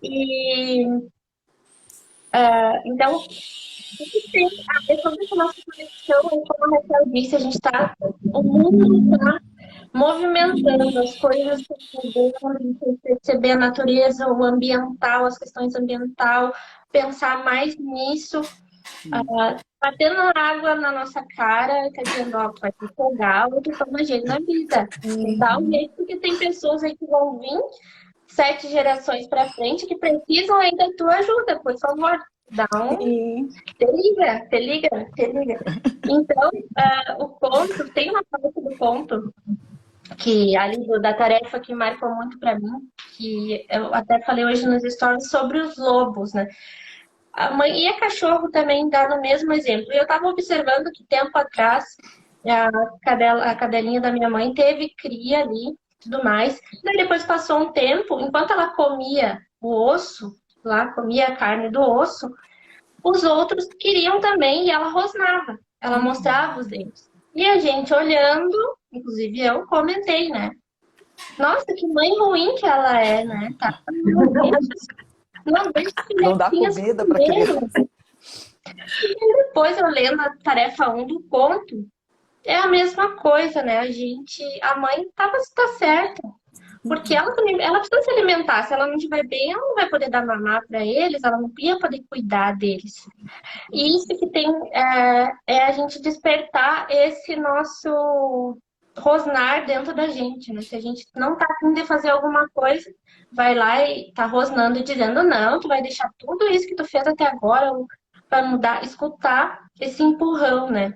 E então, sim, é sobre essa nossa conexão, e como a Raquel disse, a gente está, o mundo está movimentando, as coisas estão mudando, a gente tem que perceber a natureza, o ambiental, as questões ambiental, pensar mais nisso, batendo água na nossa cara, tá dizendo, ó, vai te folgar ou tu toma jeito na vida. Dá um jeito, porque tem pessoas aí que vão vir 7 gerações para frente que precisam aí da tua ajuda, por favor. Dá um. Te liga. Então, o ponto, tem uma parte do ponto que ali da tarefa que marcou muito para mim, que eu até falei hoje nos stories sobre os lobos, né? A mãe e a cachorro também dá no mesmo exemplo. Eu estava observando que tempo atrás a cadelinha da minha mãe teve cria ali, tudo mais. Daí depois passou um tempo, enquanto ela comia o osso, lá comia a carne do osso, os outros queriam também e ela rosnava. Ela mostrava os dentes. E a gente olhando, inclusive eu comentei, né? Nossa, que mãe ruim que ela é, né? Tá? Não deixa Não dá comida para criança. E depois eu lendo a tarefa 1 do conto, é a mesma coisa, né? A mãe tá certa. Porque ela precisa se alimentar. Se ela não estiver bem, ela não vai poder dar mamar para eles, ela não ia poder cuidar deles. E isso que tem é a gente despertar esse nosso rosnar dentro da gente, né? Se a gente não tá afim de fazer alguma coisa, vai lá e tá rosnando e dizendo, não, tu vai deixar tudo isso que tu fez até agora para mudar, escutar esse empurrão, né?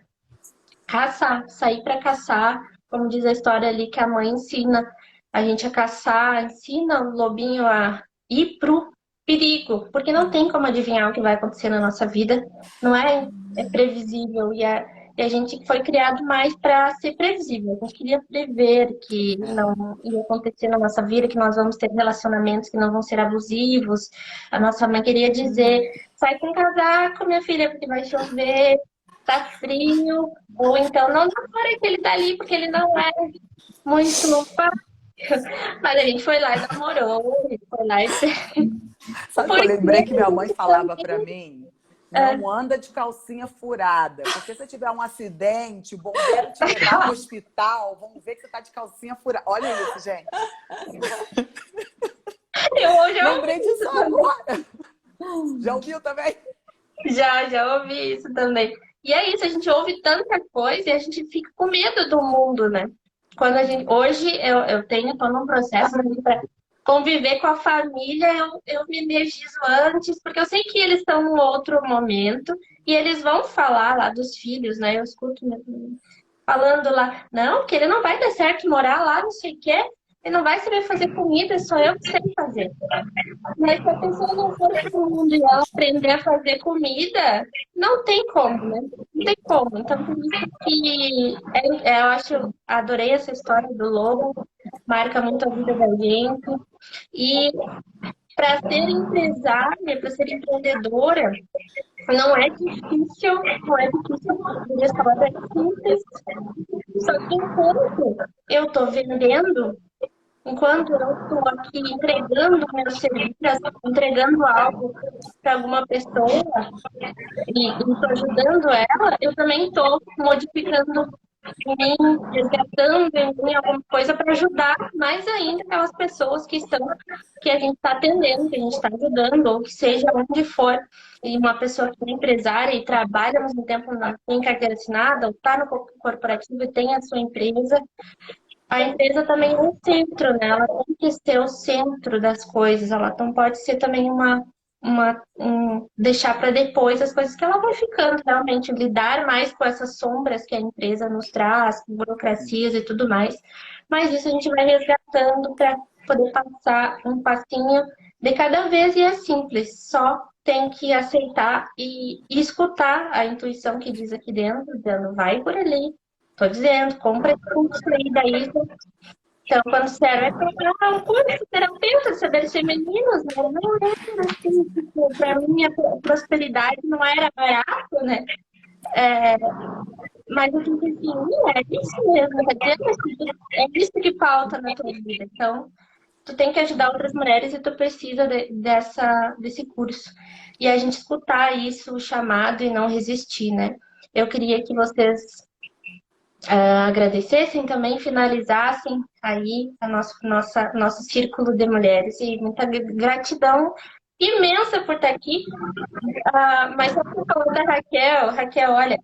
Caçar, sair para caçar, como diz a história ali que a mãe ensina a gente a caçar, ensina o lobinho a ir pro perigo, porque não tem como adivinhar o que vai acontecer na nossa vida, não é previsível, e a gente foi criado mais para ser previsível, a gente queria prever que não ia acontecer na nossa vida, que nós vamos ter relacionamentos que não vão ser abusivos, a nossa mãe queria dizer, sai com casaco, minha filha, porque vai chover, tá frio, ou então não namora que ele tá ali, porque ele não é muito fácil. Mas a gente foi lá e namorou, a gente foi lá e... Sabe que eu lembrei que minha mãe falava para mim? Não anda de calcinha furada, porque se tiver um acidente, o bombeiro te levar para o hospital, vão ver que você tá de calcinha furada. Olha isso, gente. Eu lembrei disso agora. Já ouviu também? Já ouvi isso também. E é isso, a gente ouve tanta coisa e a gente fica com medo do mundo, né? Quando hoje tô num processo para conviver com a família, eu me energizo antes, porque eu sei que eles estão num outro momento e eles vão falar lá dos filhos, né? Eu escuto falando lá, não, que ele não vai dar certo morar lá, não sei o quê, ele não vai saber fazer comida, só eu que sei fazer. Mas se a pessoa não for pro mundo e ela aprender a fazer comida, não tem como, né? Não tem como. Então, por isso que eu acho, adorei essa história do lobo, marca muito a vida da gente. E para ser empresária, para ser empreendedora, não é difícil, o restaurante é simples. Só que enquanto eu estou vendendo, enquanto eu estou aqui entregando meu serviço, entregando algo para alguma pessoa e estou ajudando ela, eu também estou modificando em mim, resgatando em mim alguma coisa para ajudar mais ainda aquelas pessoas que a gente está atendendo, que a gente está ajudando, ou que seja onde for. E uma pessoa que é empresária e trabalha ao mesmo tempo em carteira assinada, ou está no corporativo e tem a sua empresa, a empresa também é um centro, né? Ela tem que ser o centro das coisas. Ela não pode ser também deixar para depois as coisas que ela vai ficando realmente, lidar mais com essas sombras que a empresa nos traz, com burocracias e tudo mais. Mas isso a gente vai resgatando para poder passar um passinho de cada vez e é simples. Só tem que aceitar e escutar a intuição que diz aqui dentro, dizendo, vai por ali. Tô dizendo, compra esse curso aí da Isa Então, quando você era procurar um curso terapeuta, saber ser meninos, né? Não era assim, tipo, pra mim a prosperidade não era barato, né? Mas eu pensei assim, é isso mesmo, é isso que falta na tua vida. Então, tu tem que ajudar outras mulheres e tu precisa desse curso. E a gente escutar isso, o chamado e não resistir, né? Eu queria que vocês agradecessem também, finalizassem aí a nosso círculo de mulheres. E muita gratidão imensa por estar aqui. Mas só por falar da Raquel, Raquel, olha,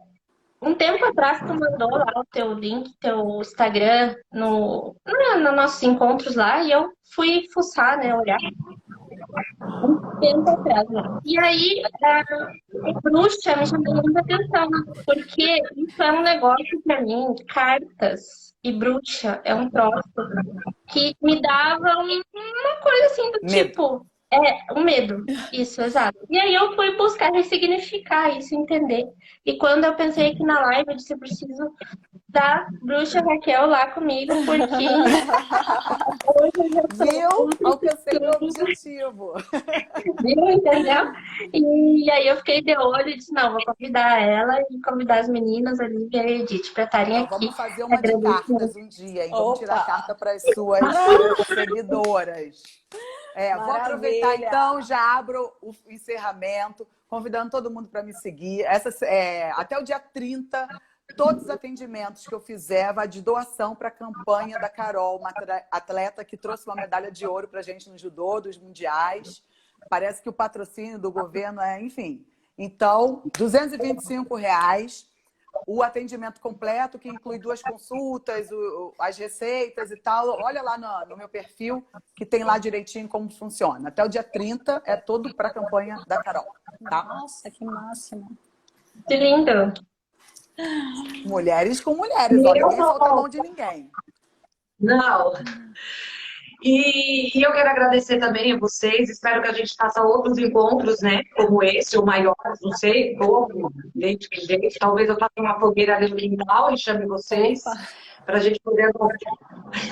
um tempo atrás tu mandou lá o teu link, teu Instagram nos nossos encontros lá, e eu fui fuçar, né, olhar tempo atrás, né? E aí, bruxa me chamou muita atenção, porque isso é um negócio pra mim, cartas e bruxa é um troço que me dava uma coisa assim do Medo. tipo, um medo, isso, exato. E aí eu fui buscar ressignificar isso, entender. E quando eu pensei aqui na live, eu disse, eu preciso da bruxa Raquel lá comigo, porque hoje eu já tô Viu? Alcancei meu objetivo. viu, entendeu? E aí eu fiquei de olho e disse, não, vou convidar ela e convidar as meninas, a Lívia e a Edith, para estarem Então, aqui. vamos fazer uma de cartas um dia, hein? Vamos tirar Opa! carta para as suas seguidoras. Vou aproveitar Maravilha! então, já abro o encerramento, convidando todo mundo para me seguir. Até o dia 30, todos os atendimentos que eu fizer vai de doação para a campanha da Carol, uma atleta que trouxe uma medalha de ouro para a gente no judô dos mundiais. Parece que o patrocínio do governo enfim. Então, R$ 225. O atendimento completo, que inclui 2 consultas, as receitas e tal. Olha lá no meu perfil, que tem lá direitinho como funciona. Até o dia 30 é todo para a campanha da Carol. Tá? Nossa, que máximo! Que lindo! Mulheres com mulheres, ó, ninguém solta a mão de ninguém. Não. E eu quero agradecer também a vocês. Espero que a gente faça outros encontros, né? Como esse, ou maiores, não sei, como, de que jeito. Talvez eu faça uma fogueira ali no quintal e chame vocês para a gente poder.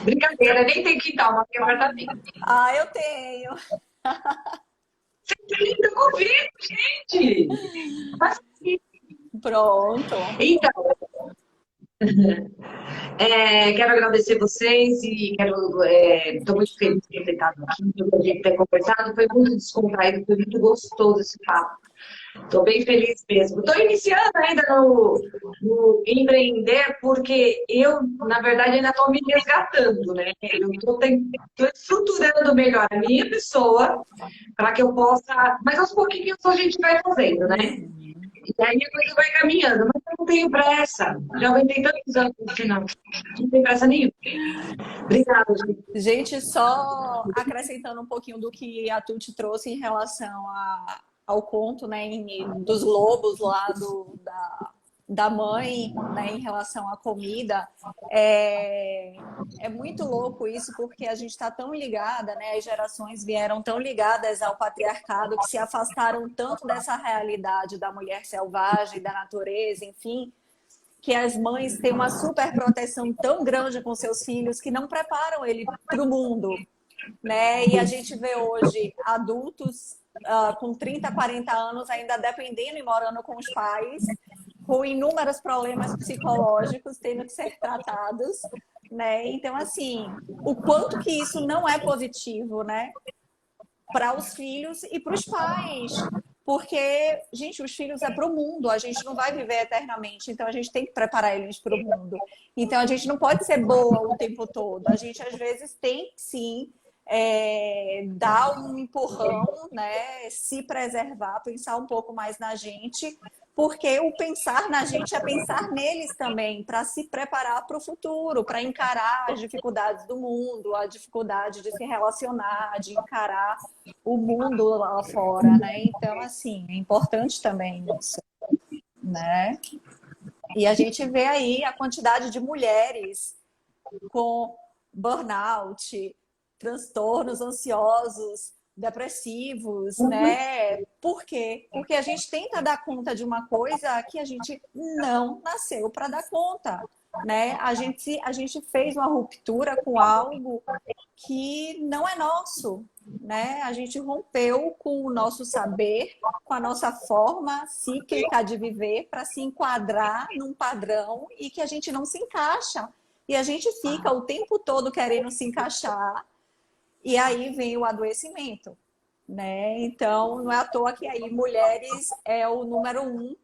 Brincadeira, nem tem quintal, mas tem apartamento. Ah, eu tenho! Você tem que convite, gente! Mas, Pronto! então, quero agradecer vocês e estou muito feliz de ter estado aqui, de gente ter conversado. Foi muito descontraído, foi muito gostoso esse papo. Estou bem feliz mesmo. Estou iniciando ainda no empreender, porque eu, na verdade, ainda estou me resgatando, né? Eu estou estruturando melhor a minha pessoa para que eu possa. Mas aos pouquinhos a gente vai fazendo, né? E aí a coisa vai caminhando, mas eu não tenho pressa. Já aguentei tantos anos no final. Não tem pressa nenhuma. Obrigada, gente. Gente, só acrescentando um pouquinho do que a Tuti trouxe em relação ao conto, né, dos lobos lá da mãe, né, em relação à comida. É muito louco isso, porque a gente está tão ligada, né, as gerações vieram tão ligadas ao patriarcado que se afastaram tanto dessa realidade da mulher selvagem, da natureza, enfim, que as mães têm uma super proteção tão grande com seus filhos que não preparam ele para o mundo, né? E a gente vê hoje adultos com 30, 40 anos ainda dependendo e morando com os pais, com inúmeros problemas psicológicos tendo que ser tratados, né? Então, assim, o quanto que isso não é positivo, né? Para os filhos e para os pais. Porque, gente, os filhos é para o mundo, a gente não vai viver eternamente, então a gente tem que preparar eles para o mundo. Então a gente não pode ser boa o tempo todo, a gente às vezes tem que sim dar um empurrão, né? Se preservar, pensar um pouco mais na gente, porque o pensar na gente é pensar neles também, para se preparar para o futuro, para encarar as dificuldades do mundo, a dificuldade de se relacionar, de encarar o mundo lá fora, né? Então, assim, é importante também isso, né? E a gente vê aí a quantidade de mulheres com burnout, transtornos ansiosos, depressivos, né? Por quê? Porque a gente tenta dar conta de uma coisa que a gente não nasceu para dar conta. né? A gente fez uma ruptura com algo que não é nosso, né? A gente rompeu com o nosso saber, com a nossa forma cíclica de viver para se enquadrar num padrão e que a gente não se encaixa. E a gente fica o tempo todo querendo se encaixar e aí vem o adoecimento, né? Então, não é à toa que aí mulheres é o número 1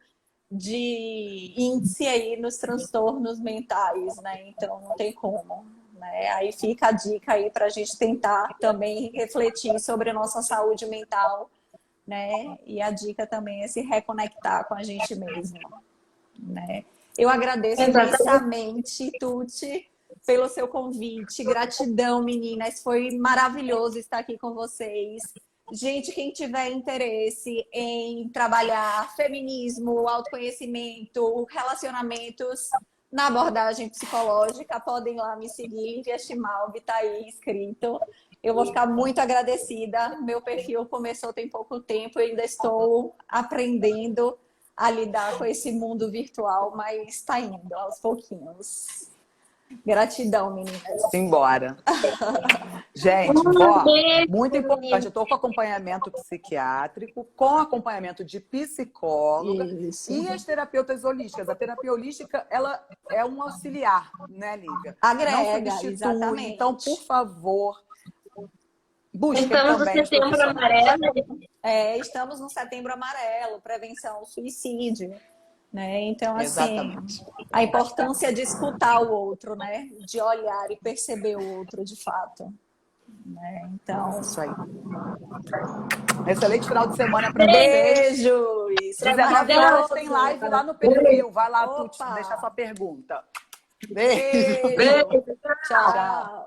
de índice aí nos transtornos mentais, né? Então não tem como, né? Aí fica a dica aí para a gente tentar também refletir sobre a nossa saúde mental, né? E a dica também é se reconectar com a gente mesma, né? Eu agradeço Exatamente. imensamente, Tuti, pelo seu convite. Gratidão, meninas. Foi maravilhoso estar aqui com vocês. Gente, quem tiver interesse em trabalhar feminismo, autoconhecimento, relacionamentos na abordagem psicológica, podem lá me seguir, Lívia Chimalbi, tá aí escrito. Eu vou ficar muito agradecida. Meu perfil começou tem pouco tempo, eu ainda estou aprendendo a lidar com esse mundo virtual, mas está indo aos pouquinhos. Gratidão, meninas. Simbora. Gente, ó, muito importante. Eu estou com acompanhamento psiquiátrico, com acompanhamento de psicóloga Isso. e as terapeutas holísticas. A terapia holística, ela é um auxiliar, né, Lívia? Agrega, Não substitui. exatamente. Então, por favor, busquem Estamos no também os Setembro profissionais. Amarelo. Estamos no Setembro Amarelo, prevenção ao suicídio, né? Então, assim, Exatamente. a importância de escutar o outro, né? De olhar e perceber o outro de fato, né? Então, Isso aí. Excelente final de semana para vocês. beijo! Isso é 19 horas maravilhoso. tem live lá no perfil. Vai lá, Opa. Tuti, deixar sua pergunta. Beijo. Beijo! Tchau!